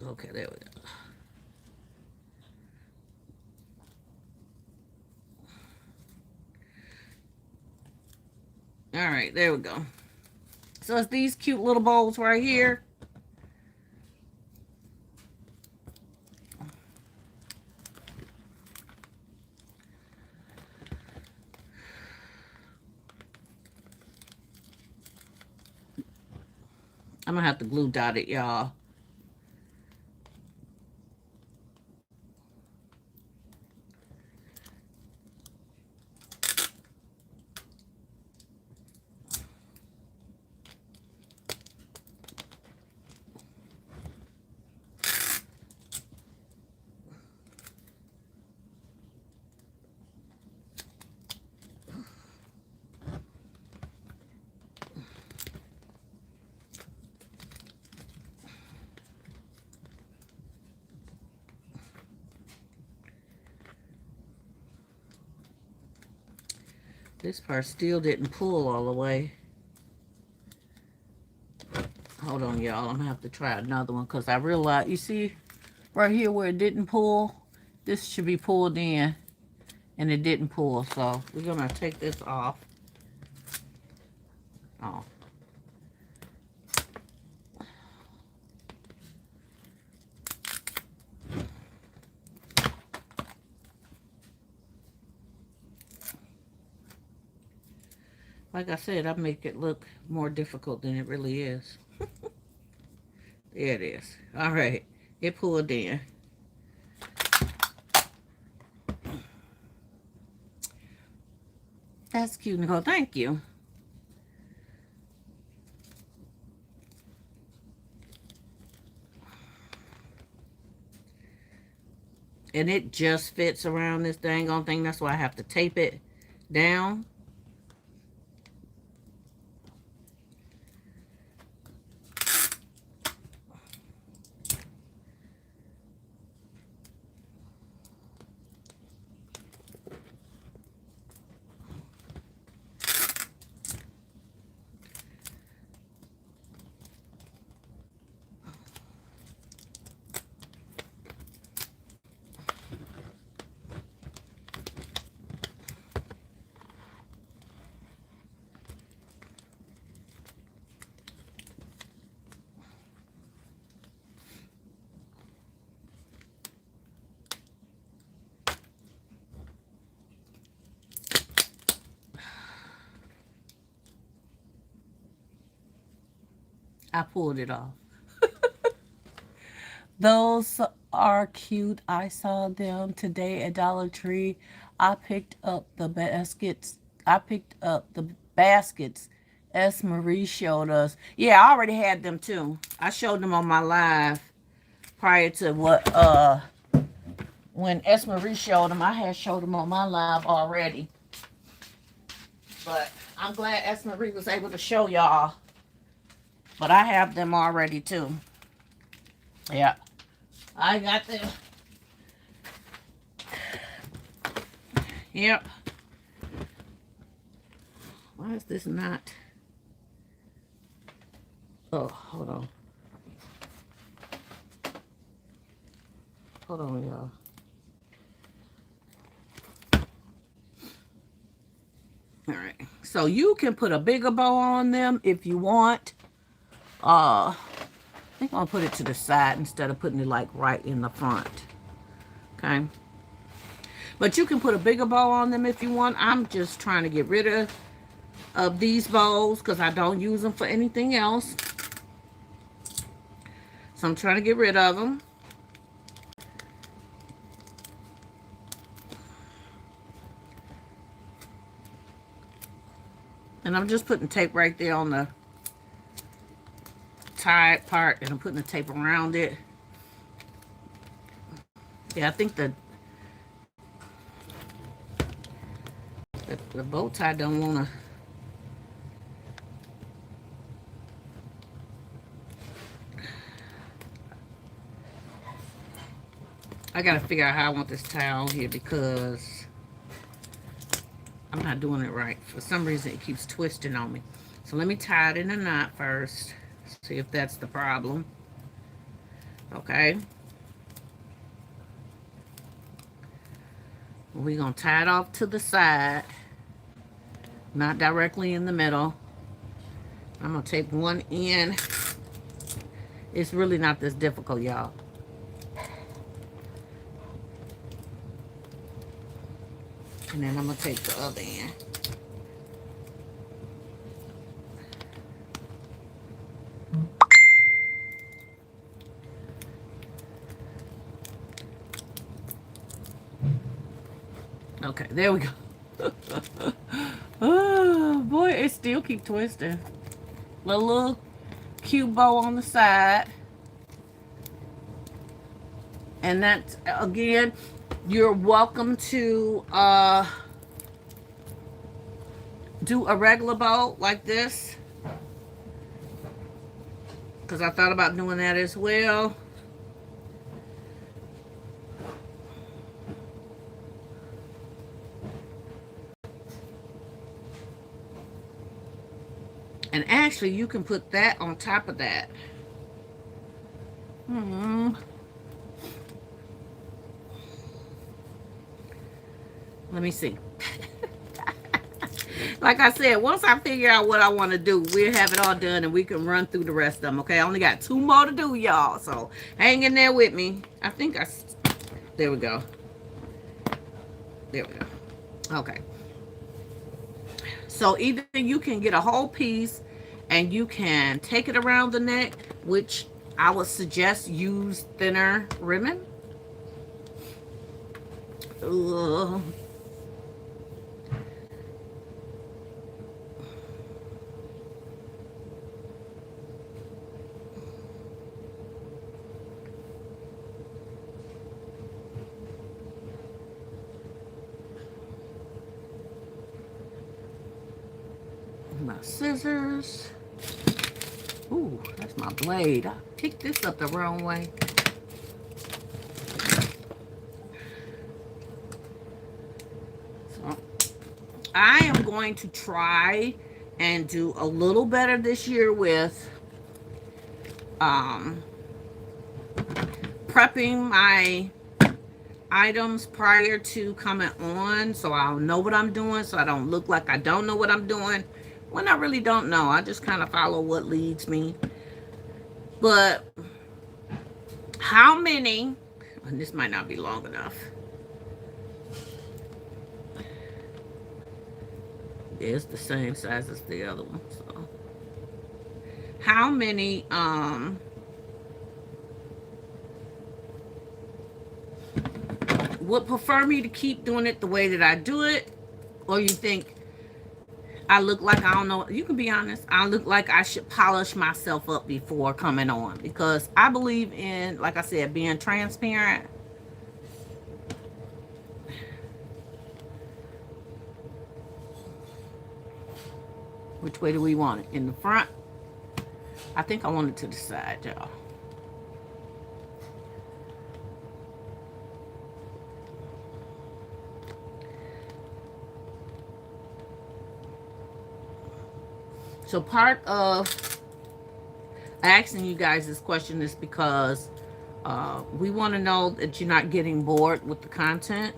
Okay, there we go. All right, there we go. So it's these cute little bowls right here. I'm gonna have to glue dot it, y'all. This part still didn't pull all the way. Hold on, y'all. I'm going to have to try another one because I realized, you see right here where it didn't pull? This should be pulled in, and it didn't pull. So we're going to take this off. Oh. Like I said, I make it look more difficult than it really is. There it is. All right. It pulled in. That's cute, Nicole. Thank you. And it just fits around this dang on thing. That's why I have to tape it down. I pulled it off. Those are cute. I saw them today at Dollar Tree. I picked up the baskets. S. Marie showed us. Yeah, I already had them too. I showed them on my live prior to when S. Marie showed them. I had showed them on my live already. But I'm glad S. Marie was able to show y'all. But I have them already too. Yeah. I got them. Yep. Why is this not? Oh, hold on. Hold on, y'all. All right. So you can put a bigger bow on them if you want. I think I'm gonna put it to the side instead of putting it like right in the front. Okay. But you can put a bigger bow on them if you want. I'm just trying to get rid of these bows because I don't use them for anything else. So I'm trying to get rid of them. And I'm just putting tape right there on the tied part, and I'm putting the tape around it. Yeah, I think the bow tie don't want to. I got to figure out how I want this tie on here because I'm not doing it right. For some reason, it keeps twisting on me. So let me tie it in a knot first. See if that's the problem. Okay. We're going to tie it off to the side. Not directly in the middle. I'm going to take one end. It's really not this difficult, y'all. And then I'm going to take the other end. Okay, there we go. Oh, boy, it still keep twisting. Little cute bow on the side. And that's, again, you're welcome to do a regular bow like this. Because I thought about doing that as well. And actually, you can put that on top of that. Hmm. Let me see. Like I said, once I figure out what I want to do, we'll have it all done and we can run through the rest of them. Okay, I only got 2 more to do, y'all. So hang in there with me. I think there we go. There we go. Okay. So either you can get a whole piece and you can take it around the neck, which I would suggest use thinner ribbon. Ugh. My scissors. Ooh, that's my blade. I picked this up the wrong way. So I am going to try and do a little better this year with um, prepping my items prior to coming on, so I'll know what I'm doing, so I don't look like I don't know what I'm doing when I really don't know. I just kind of follow what leads me. But how many, and this might not be long enough. It's the same size as the other one. So how many would prefer me to keep doing it the way that I do it, or you think I look like I don't know? You can be honest. I look like I should polish myself up before coming on, because I believe in, like I said, being transparent. Which way do we want it? In the front? I think I want it to the side, y'all. So part of asking you guys this question is because we want to know that you're not getting bored with the content.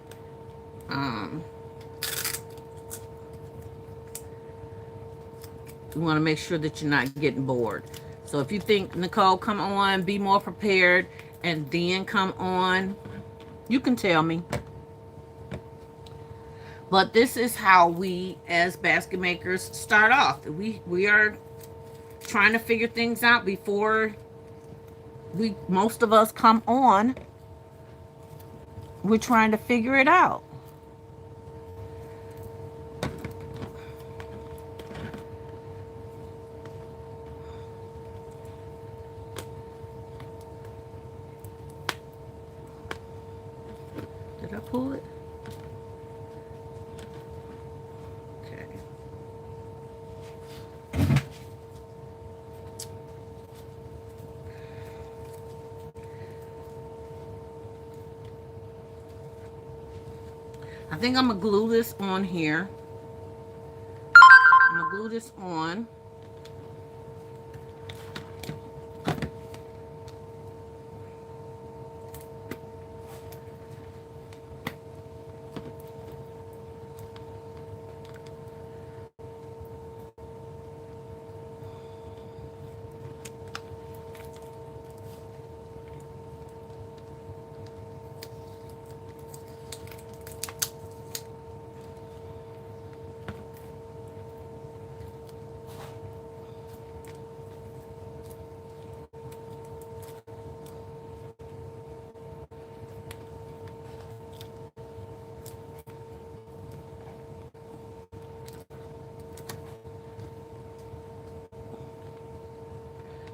We want to make sure that you're not getting bored. So if you think, Nicole, come on, be more prepared, and then come on, you can tell me. But this is how we, as basket makers, start off. We are trying to figure things out before most of us come on. We're trying to figure it out. Did I pull it? Okay. I think I'm gonna glue this on here. I'm gonna glue this on.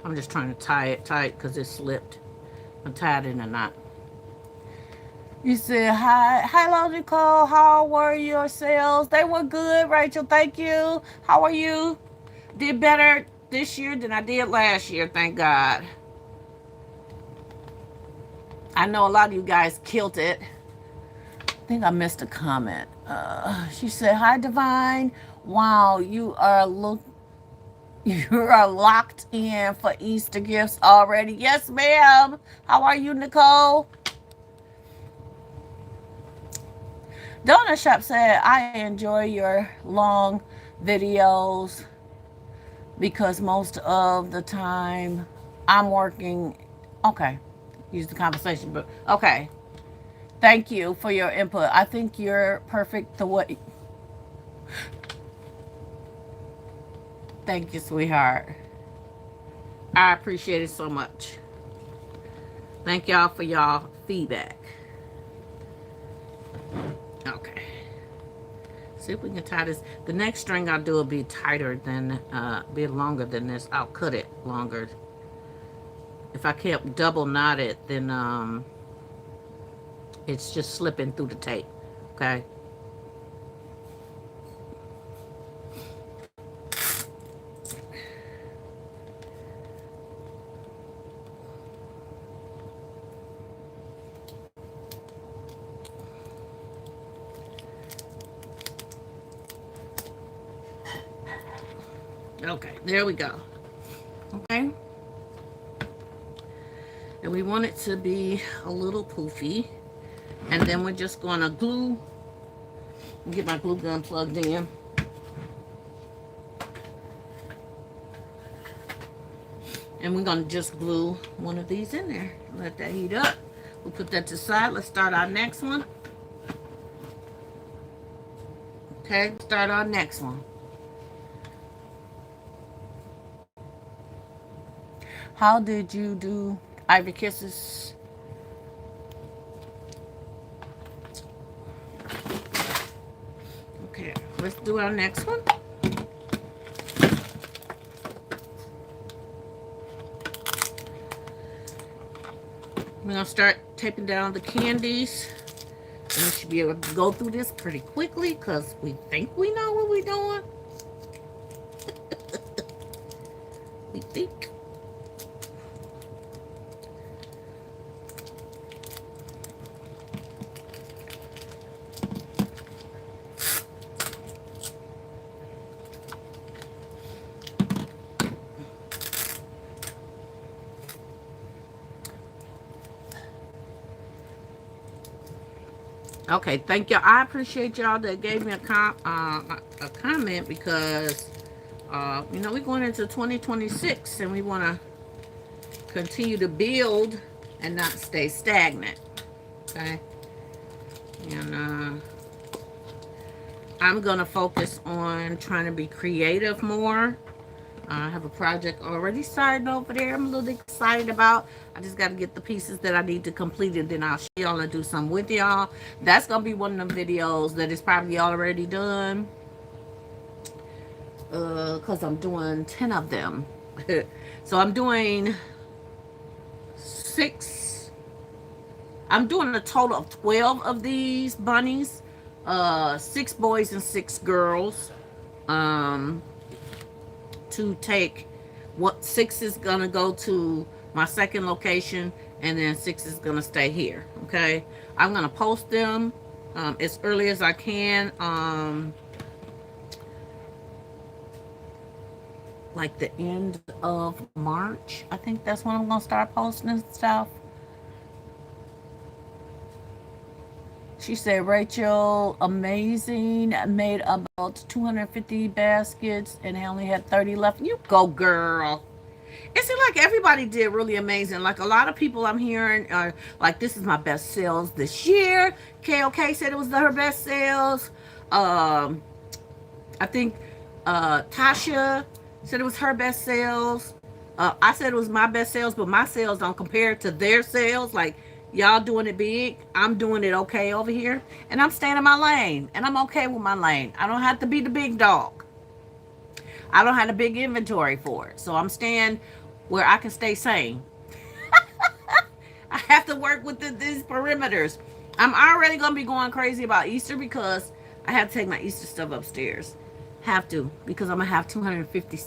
I'm just trying to tie it tight because it slipped. I'm tied in a knot. You said, hello, Nicole. How were your sales? They were good, Rachel. Thank you. How are you? Did better this year than I did last year, thank God. I know a lot of you guys killed it. I think I missed a comment. She said, hi, Divine. Wow, you are You are locked in for Easter gifts already. Yes, ma'am. How are you, Nicole? Donut Shop said, I enjoy your long videos because most of the time I'm working. Okay. Use the conversation, but okay. Thank you for your input. I think you're perfect the way. Thank you, sweetheart. I appreciate it so much. Thank y'all for y'all feedback. Okay. See if we can tie this. The next string I'll do will be tighter than, be longer than this. I'll cut it longer. If I kept double knotted, then it's just slipping through the tape. Okay. Okay, there we go. Okay. And we want it to be a little poofy. And then we're just going to glue. Get my glue gun plugged in. And we're going to just glue one of these in there. Let that heat up. We'll put that to the side. Let's start our next one. Okay, start our next one. How did you do Ivy Kisses? Okay, let's do our next one. We're going to start taping down the candies. And we should be able to go through this pretty quickly because we think we know what we're doing. We think. Okay, thank y'all. I appreciate y'all that gave me a comment because, you know, we're going into 2026 and we want to continue to build and not stay stagnant. Okay, and I'm going to focus on trying to be creative more. I have a project already started over there. I'm a little excited about. I just got to get the pieces that I need to complete it. Then I'll show y'all and do something with y'all. That's going to be one of them videos that is probably already done. Because I'm doing 10 of them. So I'm doing 6. I'm doing a total of 12 of these bunnies. 6 boys and 6 girls. To take what 6 is gonna go to my second location and then 6 is gonna stay here. Okay, I'm gonna post them as early as I can, like the end of March. I think that's when I'm gonna start posting stuff. She said, Rachel, amazing. Made about 250 baskets and I only had 30 left. You go, girl. It seemed like everybody did really amazing. Like a lot of people I'm hearing are like, this is my best sales this year. KOK said it was her best sales. I think Tasha said it was her best sales. I said it was my best sales, but my sales don't compare to their sales. Like, y'all doing it big, I'm doing it okay over here. And I'm staying in my lane. And I'm okay with my lane. I don't have to be the big dog. I don't have a big inventory for it. So I'm staying where I can stay sane. I have to work with these perimeters. I'm already going to be going crazy about Easter because I have to take my Easter stuff upstairs. Have to, because I'm going to have 250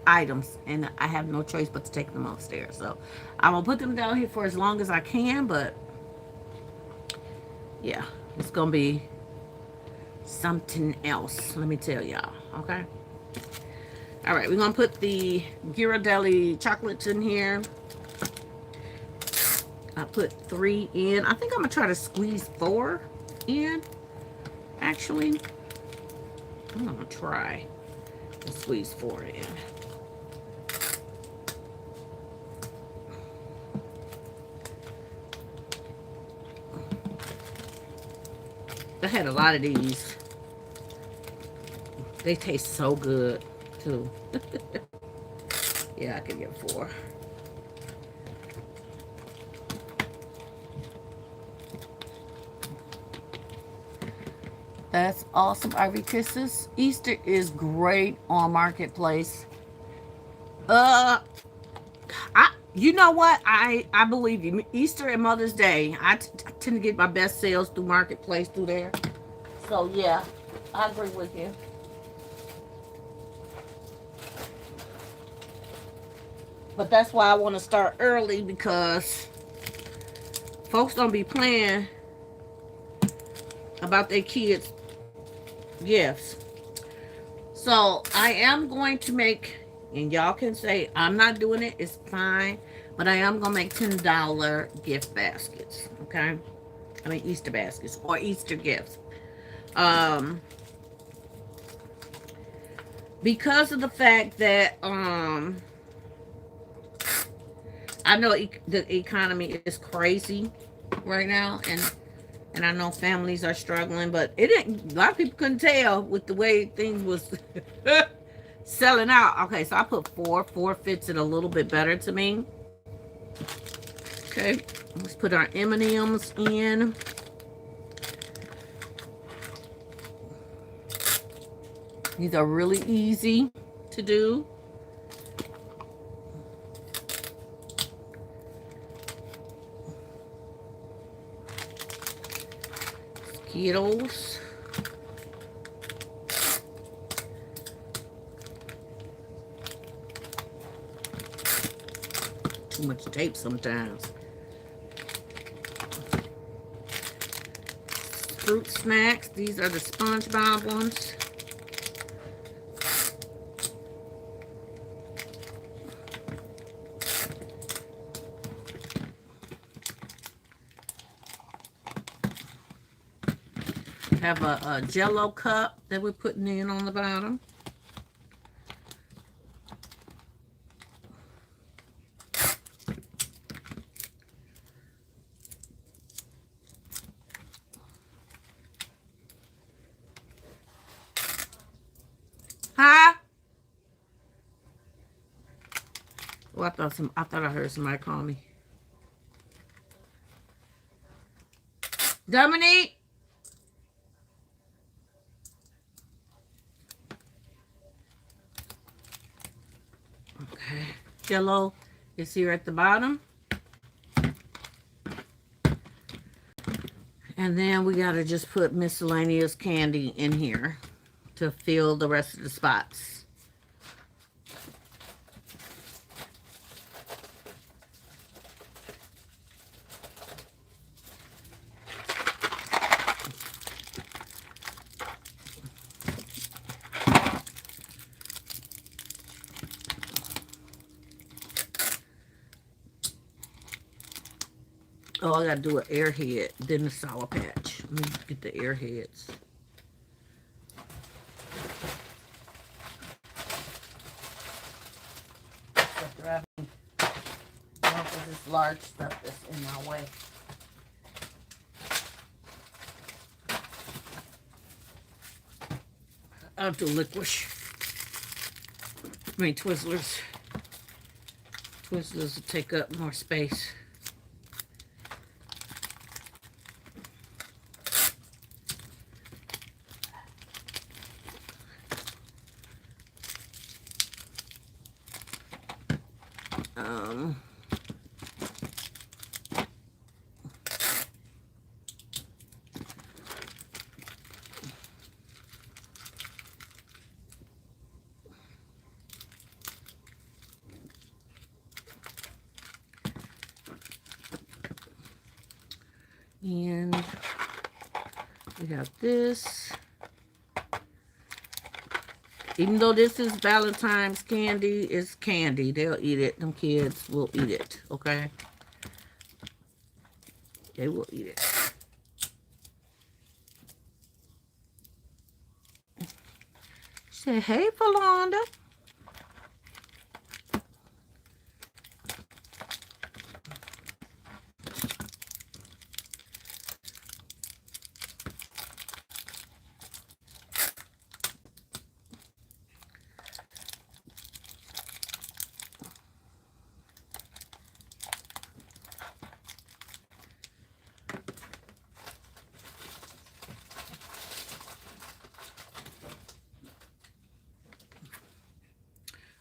items and I have no choice but to take them upstairs. So I'm going to put them down here for as long as I can, but yeah, it's going to be something else, let me tell y'all. Okay. All right, we're going to put the Ghirardelli chocolates in here. I put 3 in. I think I'm going to try to squeeze 4 in, actually. I'm going to try to squeeze 4 in. I had a lot of these. They taste so good, too. Yeah, I could get 4. That's awesome, Ivy Kisses. Easter is great on Marketplace. You know what? I believe you. Easter and Mother's Day, I tend to get my best sales through Marketplace through there. So yeah, I agree with you. But that's why I want to start early, because folks don't be playing about their kids' gifts. So I am going to make, and y'all can say I'm not doing it, it's fine, but I am going to make $10 gift baskets, okay? I mean Easter baskets or Easter gifts. Because of the fact that I know the economy is crazy right now, and I know families are struggling, but it didn't. A lot of people couldn't tell with the way things was selling out. Okay, so I put 4. 4 fits it a little bit better to me. Okay, let's put our M&Ms in. These are really easy to do. Skittles. Too much tape sometimes. Fruit snacks. These are the SpongeBob ones. Have a Jello cup that we're putting in on the bottom. Huh? Oh, I thought I heard somebody call me. Dominique. Okay. Jello is here at the bottom. And then we got to just put miscellaneous candy in here to fill the rest of the spots. Oh, I gotta do an airhead, then the Sour Patch. Let me get the airheads. This large stuff that's in my way. I'll do licorice. I mean Twizzlers. Twizzlers will take up more space. And we have this. Even though this is Valentine's candy, it's candy. They'll eat it. Them kids will eat it, okay? They will eat it. Say, hey, Falonda.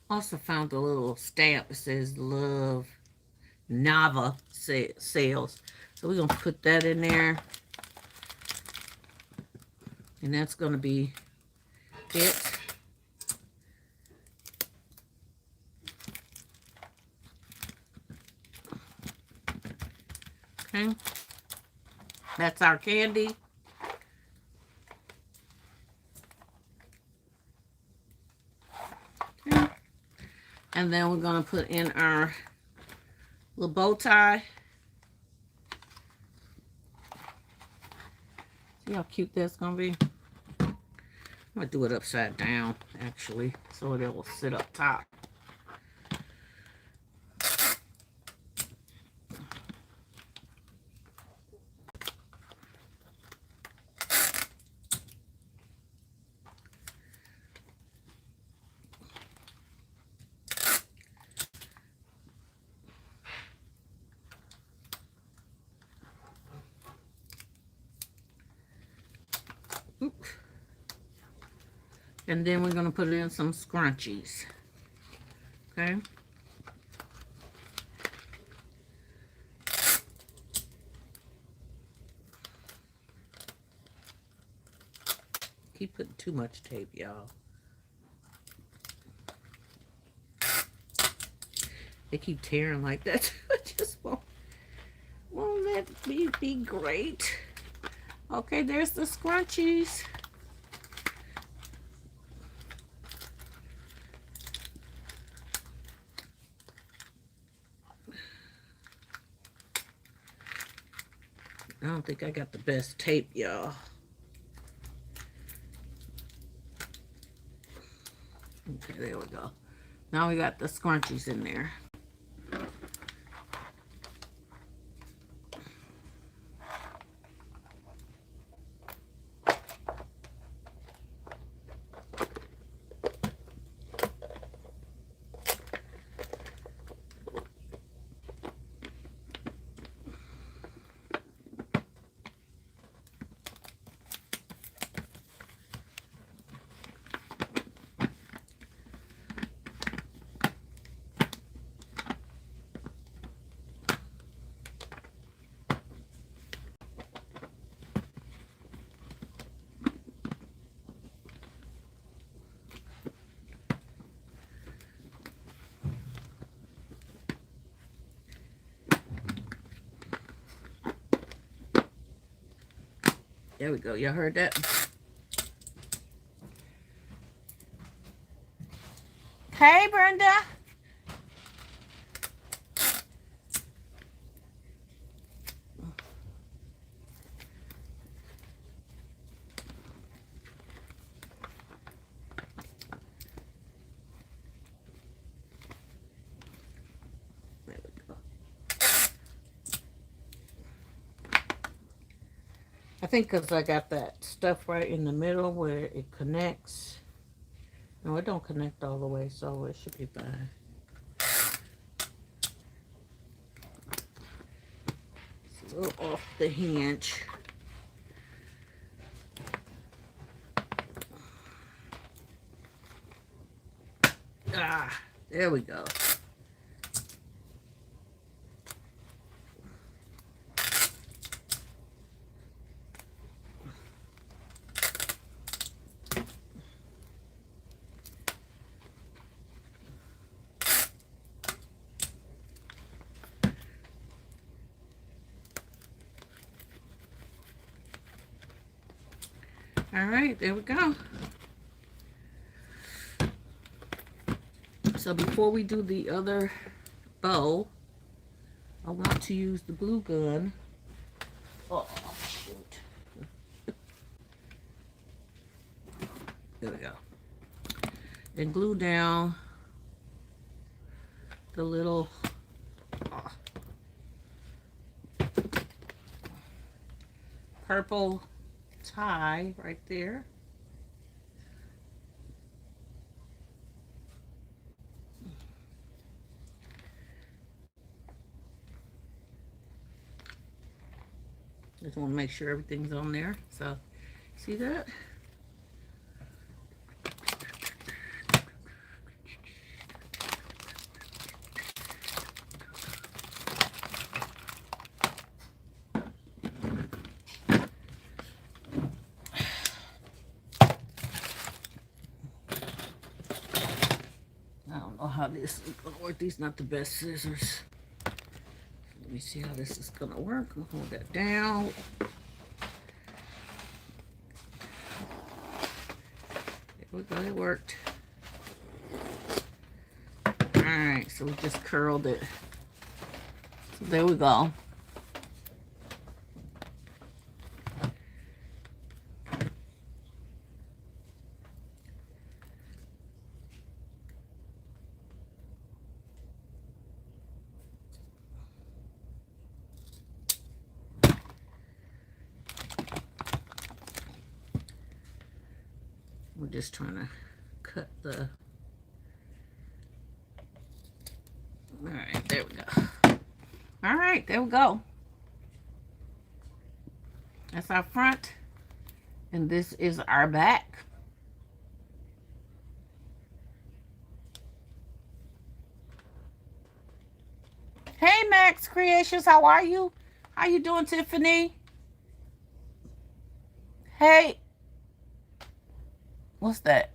Also found a little stamp that says Love Nava Sales. So we're going to put that in there. And that's going to be it. Okay. That's our candy. Okay. And then we're going to put in our little bow tie. See how cute that's going to be? I'm going to do it upside down, actually, so it will sit up top. Oops. And then we're going to put in some scrunchies. Okay. Keep putting too much tape, y'all. They keep tearing like that. I just won't let me be great. Okay, there's the scrunchies. I don't think I got the best tape, y'all. Okay, there we go. Now we got the scrunchies in there. There we go. Y'all heard that? Hey, Brenda. There we go. I think because I got that stuff right in the middle where it connects. No, it don't connect all the way, so it should be fine. It's a little off the hinge. Ah, there we go. All right, there we go. So before we do the other bow, I want to use the glue gun. Oh, shoot. There we go. And glue down the little purple tie right there. Just want to make sure everything's on there. So, see that? I don't know how this is going to work. These are not the best scissors. Let me see how this is going to work. I'll hold that down. There we go. It worked. Alright, so we just curled it. So there we go. We're just trying to cut the... Alright, there we go. Alright, there we go. That's our front. And this is our back. Hey, Max Creations, how are you? How you doing, Tiffany? Hey. What's that?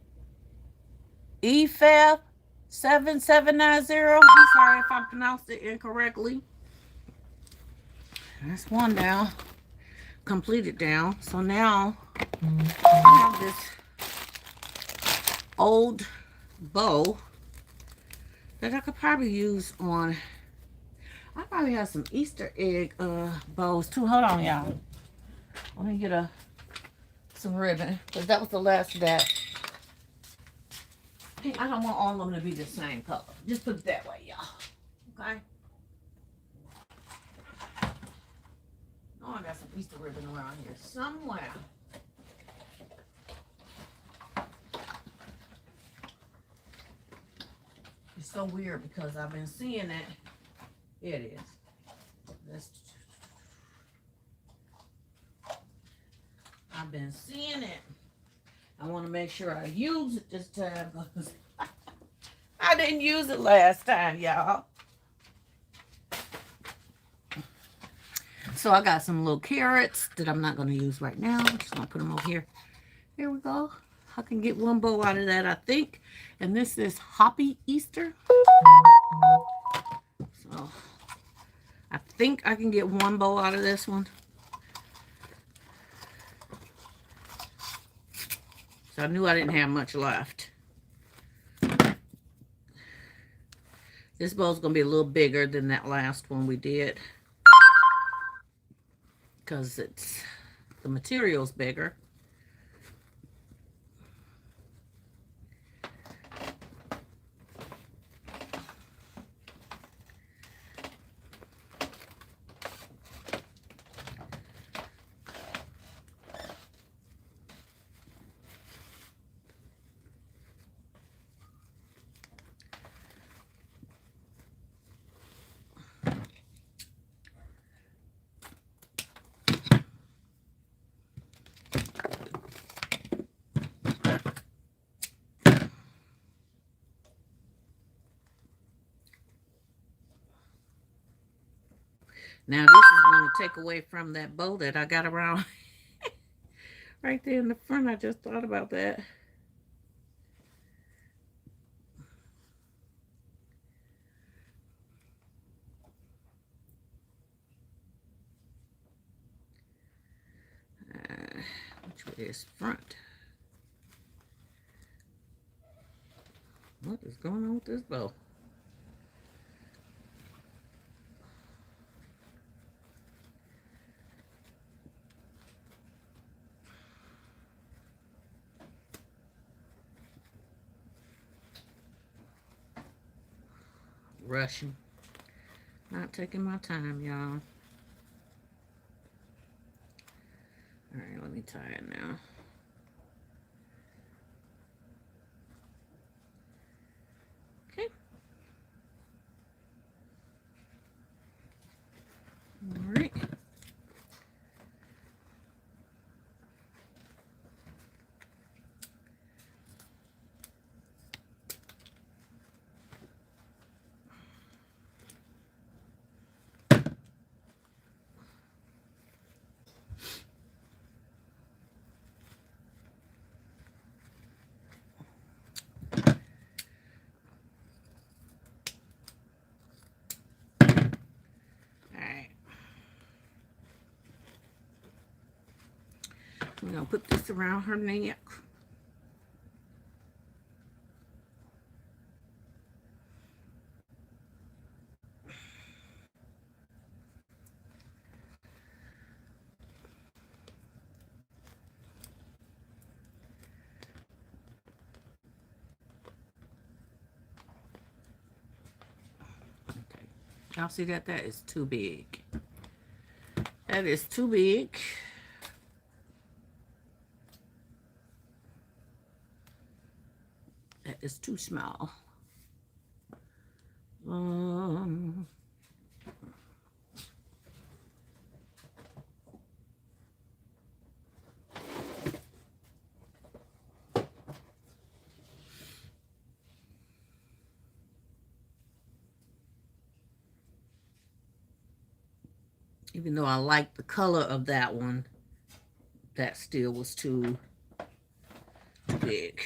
EFAB 7790. I'm sorry if I pronounced it incorrectly. That's one down. Completed down. So now I have this old bow that I could probably use on. I probably have some Easter egg bows too. Hold on, y'all. Let me get some ribbon, because that was the last of that. Hey, I don't want all of them to be the same color. Just put it that way, y'all. Okay? Oh, I got some Easter ribbon around here somewhere. It's so weird because I've been seeing it. Here it is. I've been seeing it. I want to make sure I use it this time because I didn't use it last time, y'all. So I got some little carrots that I'm not going to use right now. I'm just going to put them over here. Here we go. I can get one bow out of that, I think. And this is Hoppy Easter. So I think I can get one bow out of this one. So I knew I didn't have much left. This bow's going to be a little bigger than that last one we did. Because the material's bigger. Now this is going to take away from that bow that I got around right there in the front. I just thought about that. Which way is front? What is going on with this bow? Rushing. Not taking my time, y'all. Alright, let me tie it now. Okay. Alright. We're going to put this around her neck. Okay. Y'all see that? That is too big. That is too big. That is too small. Even though I like the color of that one, that still was too big.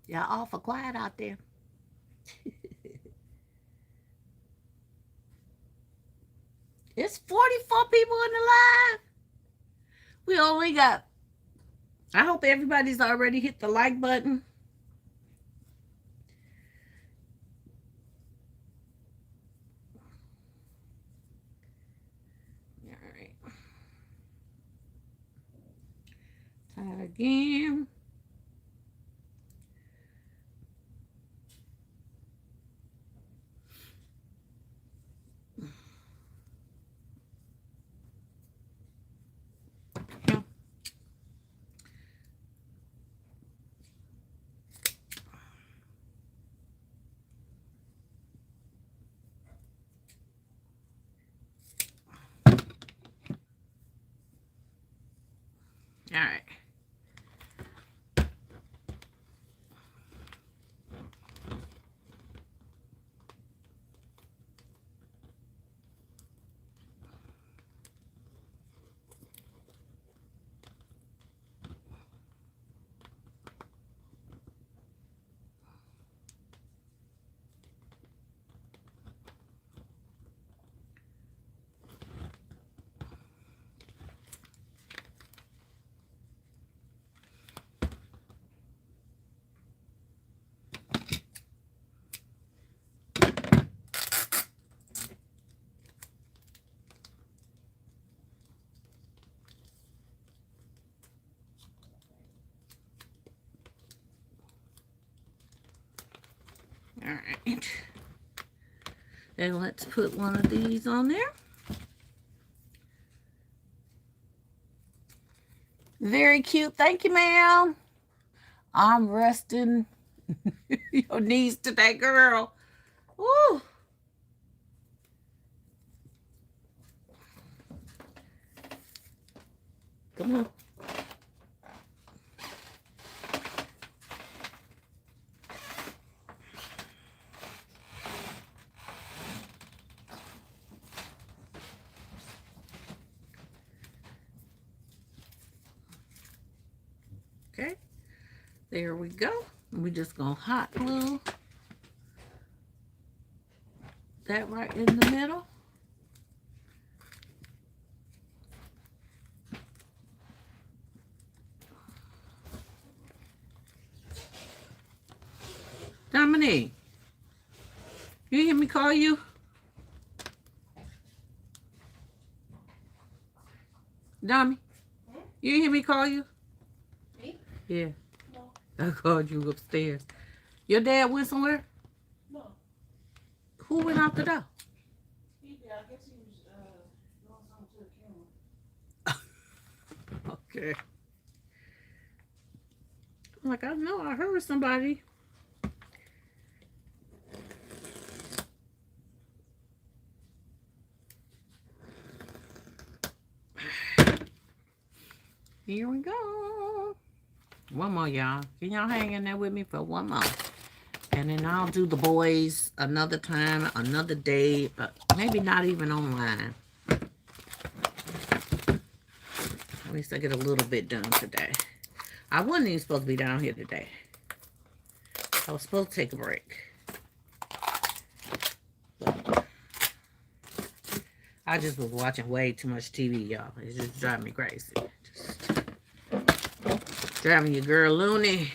Y'all awful quiet out there. It's 44 people in the live. We only got, I hope everybody's already hit the like button. All right. Tie it again. All right. All right. Then let's put one of these on there. Very cute. Thank you, ma'am. I'm resting. Your knees today, girl. Woo. Come on. Okay. There we go. We're just going to hot glue that right in the middle. Dominique, you hear me call you? Dommy, you hear me call you? Me? Yeah. No. I called you upstairs. Your dad went somewhere? No. Who went out the door? I guess he was doing something to the camera. Okay. I'm like, I know, I heard somebody. Here we go. One more, y'all. Can y'all hang in there with me for one more? And then I'll do the boys another time, another day, but maybe not even online. At least I get a little bit done today. I wasn't even supposed to be down here today. I was supposed to take a break. But I just was watching way too much TV, y'all. It's just driving me crazy. Just driving your girl loony.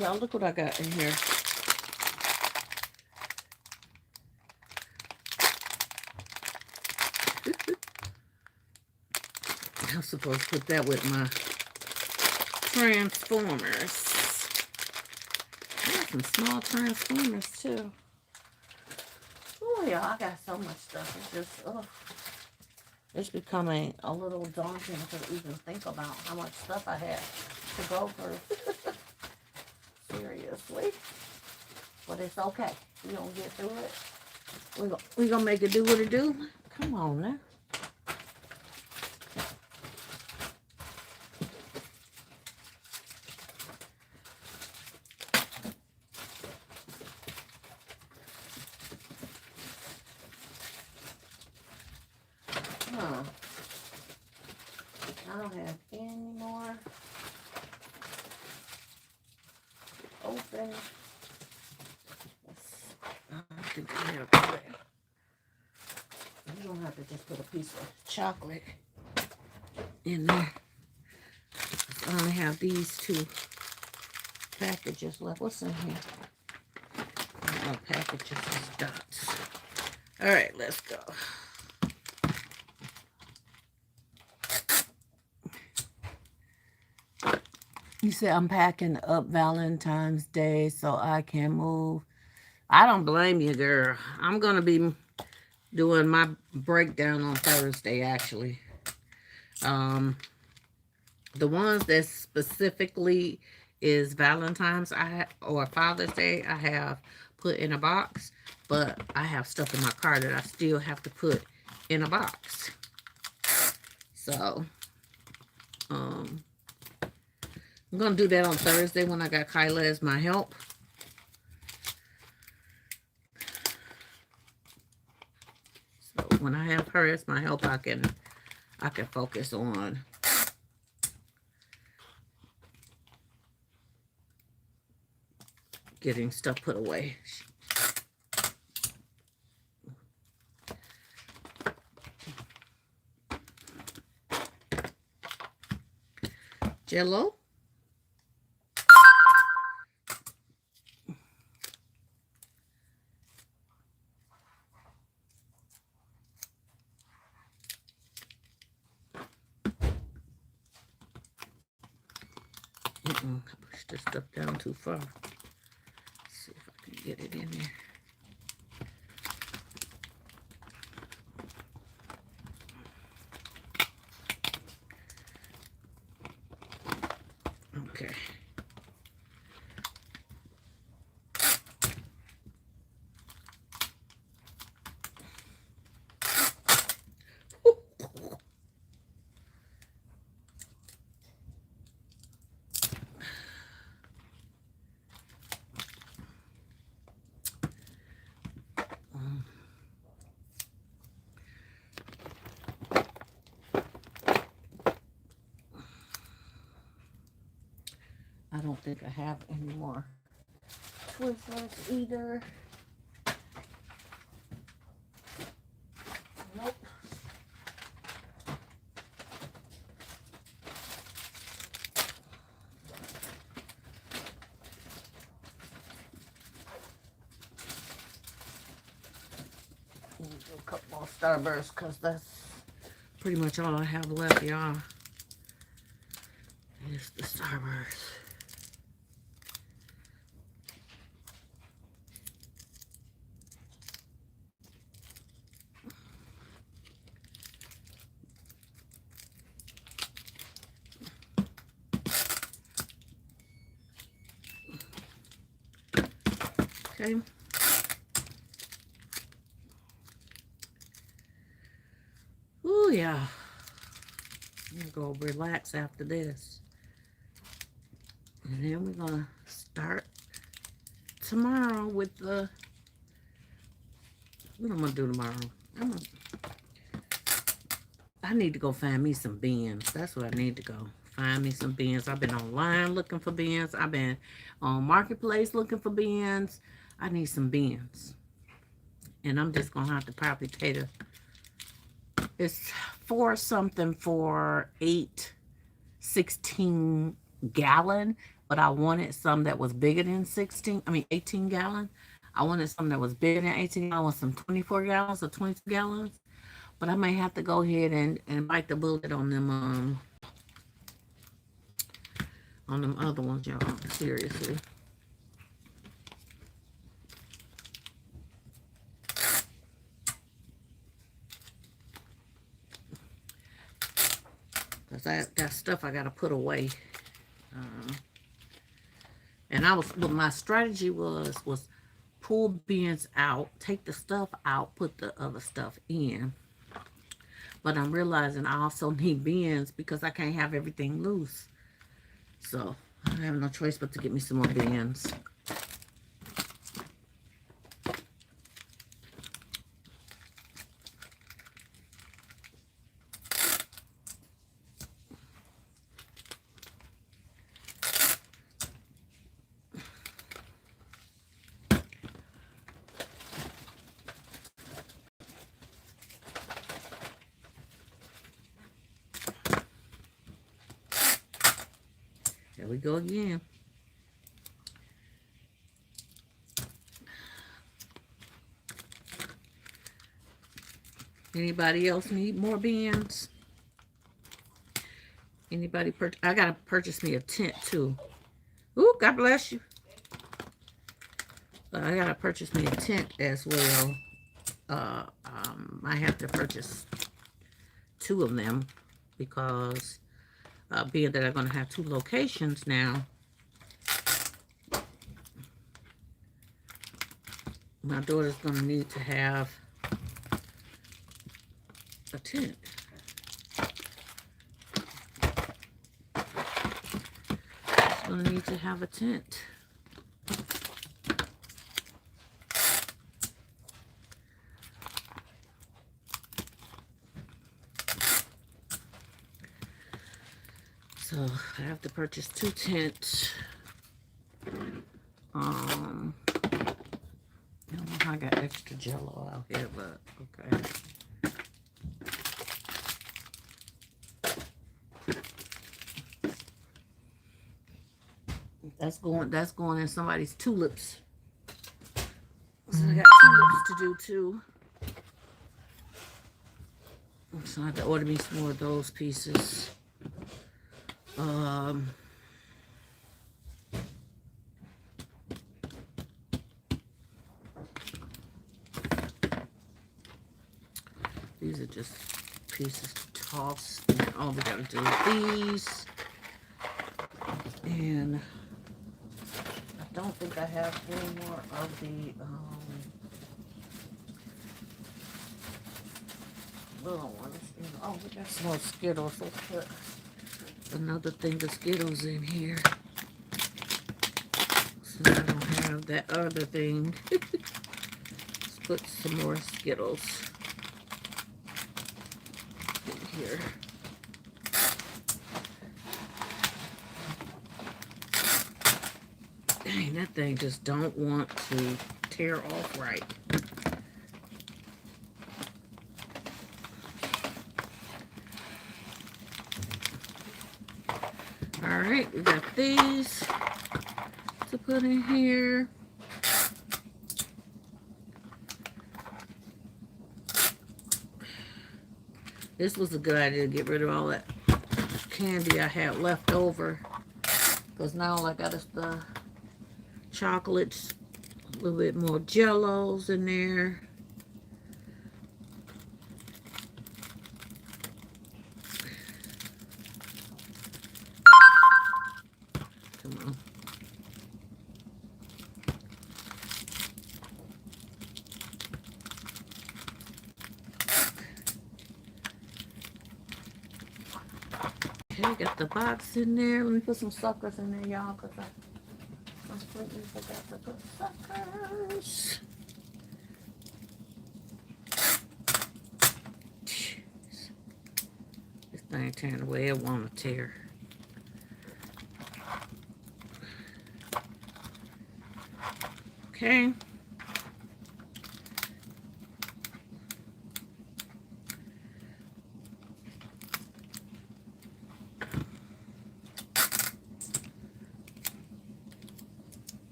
Y'all, look what I got in here. I'm supposed to put that with my Transformers. I got some small Transformers, too. Oh, yeah, I got so much stuff. It's just, it's becoming a little daunting to even think about how much stuff I have to go through. Seriously. But it's okay. We're going to get through it. We're going to make it do what it do. Come on now. I don't have any more open. I think I have that. You don't have to just put a piece of chocolate in there. I only have these two packages left. What's in here? No packages, just dots. All right, let's go. You said I'm packing up Valentine's Day so I can move. I don't blame you, girl. I'm going to be doing my breakdown on Thursday, actually. The ones that specifically is Valentine's or Father's Day, I have put in a box. But I have stuff in my car that I still have to put in a box. So, I'm going to do that on Thursday when I got Kyla as my help. So, when I have her as my help, I can focus on getting stuff put away. Jello. I pushed this stuff down too far. Get it in there. Okay. I don't think I have any more Twizzlers either. Nope. Let me do a couple more Starbursts because that's pretty much all I have left, y'all. Is the Starburst. Okay. Ooh, yeah. I'm gonna go relax after this. And then we're gonna start tomorrow with the, what I'm gonna do tomorrow? I need to go find me some beans. That's what I need to go. Find me some beans. I've been online looking for beans. I've been on Marketplace looking for beans. I need some beans. And I'm just gonna have to probably pay the, it's for something for 16 gallon, but I wanted some that was bigger than 18 gallon. I wanted some that was bigger than 18 gallon. I want some 24 gallons or 22 gallons. But I may have to go ahead and bite the bullet on them other ones, y'all. Seriously. Because I got stuff I got to put away. And what my strategy was pull beans out, take the stuff out, put the other stuff in. But I'm realizing I also need beans because I can't have everything loose. So I have no choice but to get me some more beans. There we go again. Anybody else need more beans? Anybody I gotta purchase me a tent too. Ooh, God bless you. I gotta purchase me a tent as well. I have to purchase 2 of them because being that I'm gonna have 2 locations now, my daughter's gonna need to have a tent. She's gonna need to have a tent. So I have to purchase 2 tents. I don't know how I got extra Jello out here, but okay. That's going in somebody's tulips. So I got tulips to do too. So I have to order me some more of those pieces. just pieces to toss. And all we gotta do is these. And I don't think I have any more of the little ones. Oh, we got some more Skittles. Let's put another thing of Skittles in here. So I don't have that other thing. Let's put some more Skittles in here. Dang, that thing just don't want to tear off right. All right, we got these to put in here. This was a good idea to get rid of all that candy I had left over. Because now all I got is the chocolates, a little bit more Jellos in there. Come on. Okay, got the box in there. Let me put some suckers in there, y'all, because I completely forgot to put suckers. Jeez. This thing tearing the way I want to tear. Okay.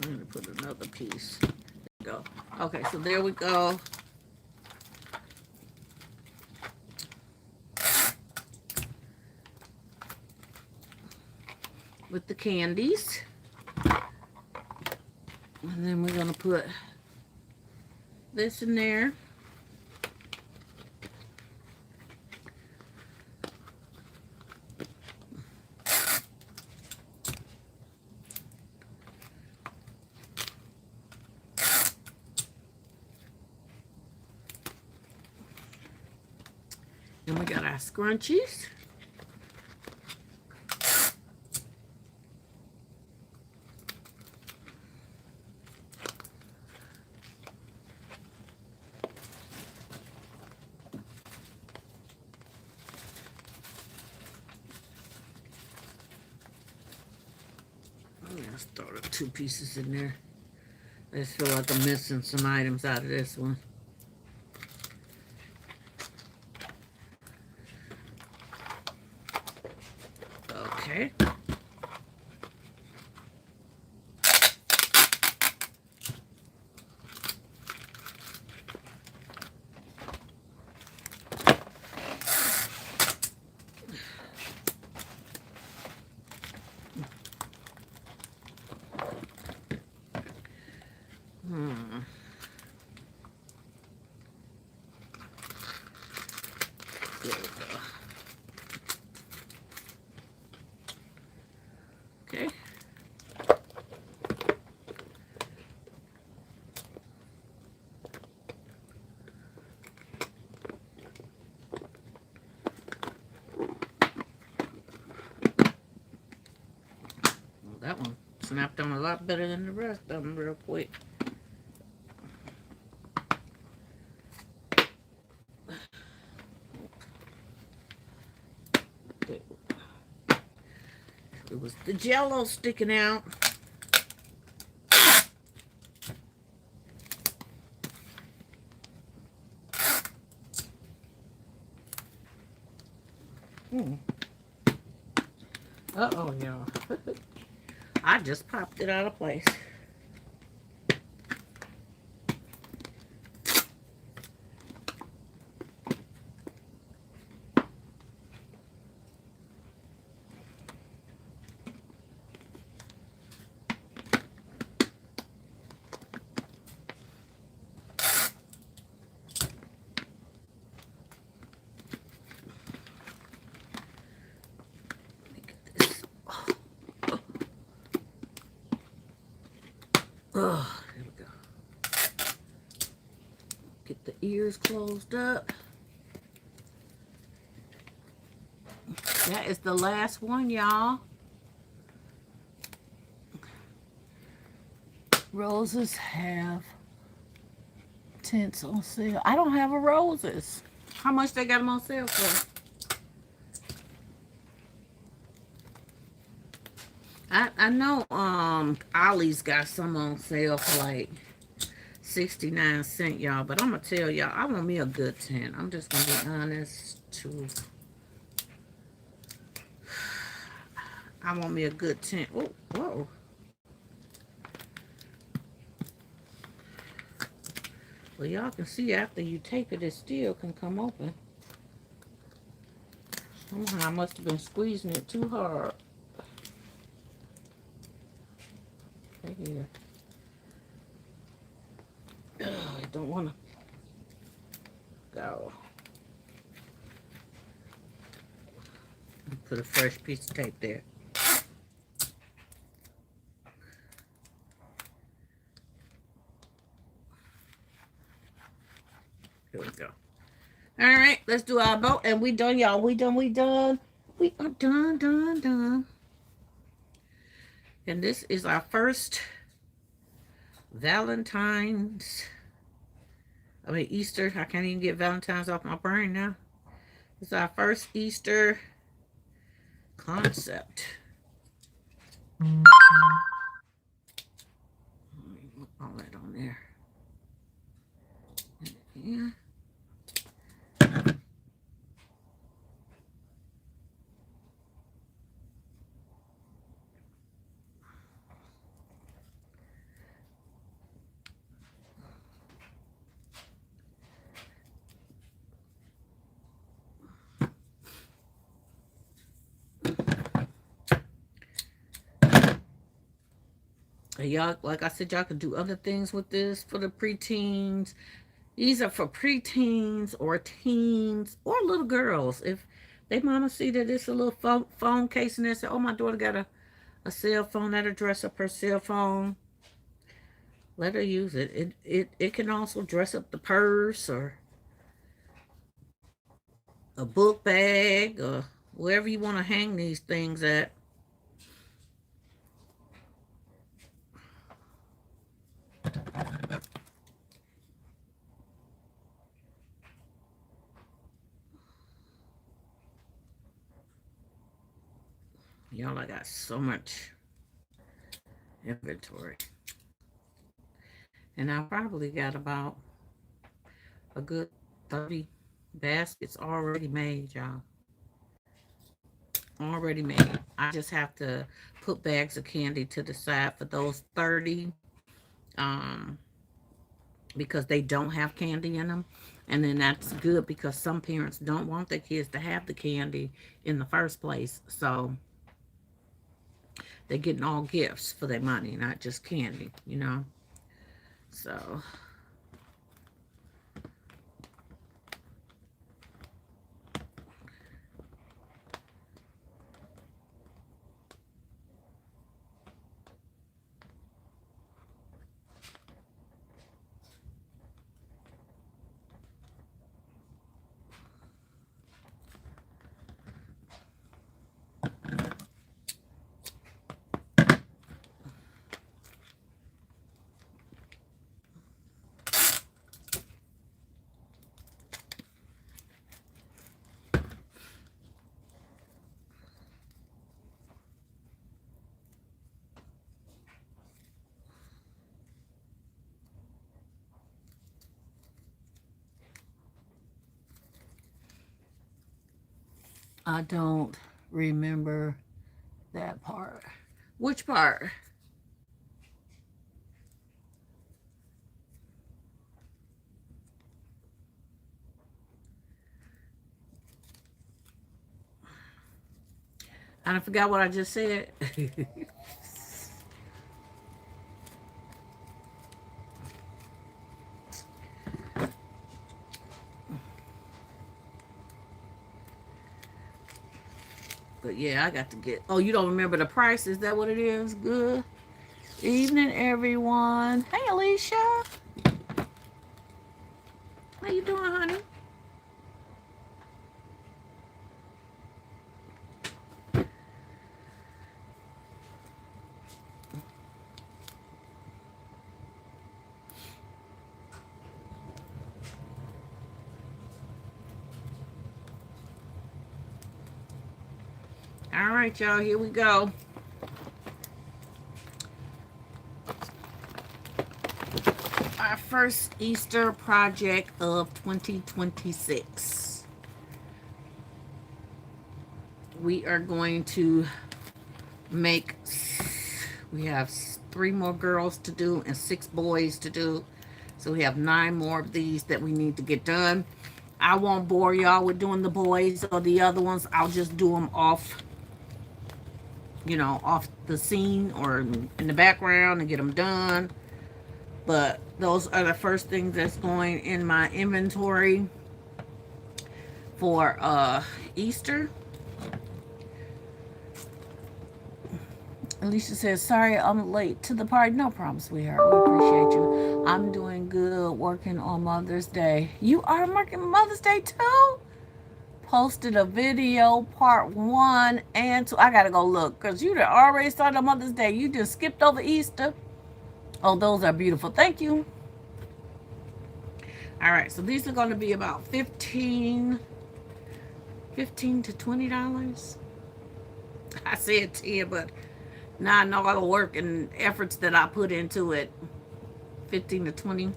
Trying to put another piece. There we go. Okay, so there we go. With the candies. And then we're going to put this in there. And we got our scrunchies. Let's throw the 2 pieces in there. I just feel like I'm missing some items out of this one. Okay. There we go. Okay. Well, that one snapped on a lot better than the rest of them real quick. It was the Jello sticking out. Uh-oh, y'all. I just popped it out of place. Oh, there we go. Get the ears closed up. That is the last one, y'all. Roses have tints on sale. I don't have a roses. How much they got them on sale for? I know Ollie's got some on sale for like 69 cents, y'all. But I'm gonna tell y'all, I want me a good tint. I'm just gonna be honest too. I want me a good tint. Oh, whoa. Well, y'all can see after you tape it, it still can come open. Somehow I must have been squeezing it too hard. Right here. Ugh, I don't want to go. Put a fresh piece of tape there. Here we go. All right, let's do our boat. And we done, y'all. We done. We are done. And this is our first Easter. I can't even get Valentine's off my brain now. It's our first Easter concept. All that on there. Yeah. Y'all, like I said, y'all can do other things with this for the preteens. These are for preteens or teens or little girls. If they mama see that it's a little phone case and they say, oh, my daughter got a cell phone, that'll dress up her cell phone. Let her use it. It can also dress up the purse or a book bag or wherever you want to hang these things at. Y'all, I got so much inventory. And I probably got about a good 30 baskets already made, y'all. Already made. I just have to put bags of candy to the side for those 30 because they don't have candy in them. And then that's good because some parents don't want their kids to have the candy in the first place. So they're getting all gifts for their money, not just candy, you know. So I don't remember that part. Which part? I forgot what I just said. But yeah, I got to get. Oh, you don't remember the price? Is that what it is? Good. Evening, everyone. Hey, Alicia. How you doing, honey? All right, y'all. Here we go. Our first Easter project of 2026. We are going to make, we have 3 more girls to do and 6 boys to do. So we have 9 more of these that we need to get done. I won't bore y'all with doing the boys or the other ones. I'll just do them off, you know, off the scene or in the background and get them done. But those are the first things that's going in my inventory for Easter. Alicia says, sorry I'm late to the party. No problem, sweetheart. We appreciate you. I'm doing good working on Mother's Day. You are working Mother's Day too? Posted a video, part 1 and 2. I gotta go look because you already started on Mother's Day. You just skipped over Easter. Oh, those are beautiful. Thank you. All right, so these are going to be about $15 to $20. I said 10, but now I know all the work and efforts that I put into it. $15 to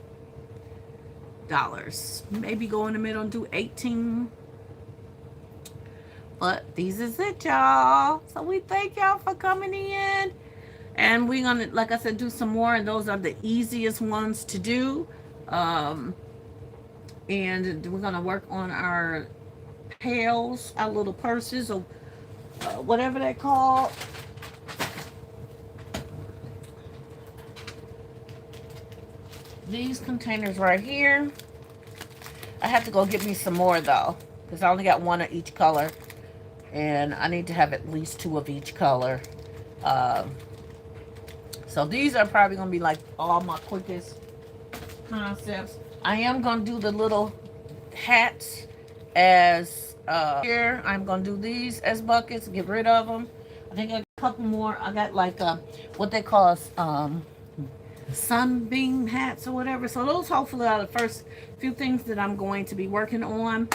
$20. Maybe go in the middle and do 18. But these is it, y'all. So we thank y'all for coming in. And we're going to, like I said, do some more. And those are the easiest ones to do. And we're going to work on our pails, our little purses, or whatever they're called. These containers right here. I have to go get me some more, though. Because I only got 1 of each color. And I need to have at least 2 of each color. So these are probably going to be like all my quickest concepts. I am going to do the little hats as here. I'm going to do these as buckets, get rid of them. I think I got a couple more. I got like what they call sunbeam hats or whatever. So those hopefully are the first few things that I'm going to be working on.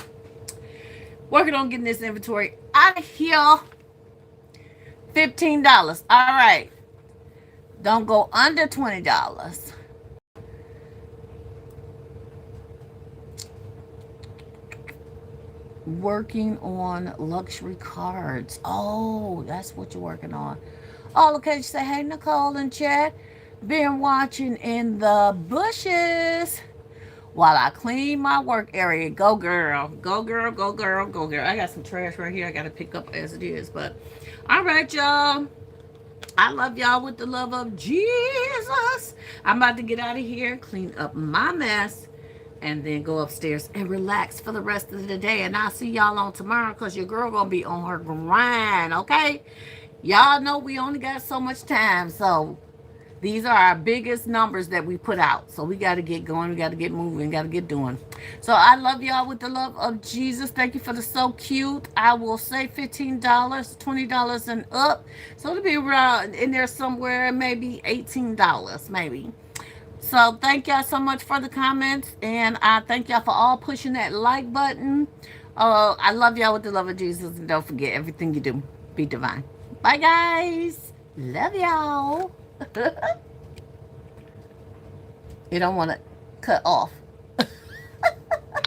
Working on getting this inventory out of here. $15. All right. Don't go under $20. Working on luxury cards. Oh, that's what you're working on. Oh, okay. You say, hey, Nicole in chat. Been watching in the bushes while I clean my work area. Go, girl. Go, girl. Go, girl. Go, girl. I got some trash right here I got to pick up as it is. But, all right, y'all. I love y'all with the love of Jesus. I'm about to get out of here, clean up my mess, and then go upstairs and relax for the rest of the day. And I'll see y'all on tomorrow because your girl going to be on her grind, okay? Y'all know we only got so much time, so these are our biggest numbers that we put out. So we got to get going. We got to get moving. Got to get doing. So I love y'all with the love of Jesus. Thank you for the so cute. I will say $15, $20 and up. So it'll be around in there somewhere, maybe $18, maybe. So thank y'all so much for the comments. And I thank y'all for all pushing that like button. I love y'all with the love of Jesus. And don't forget, everything you do, be divine. Bye, guys. Love y'all. You don't want to cut off.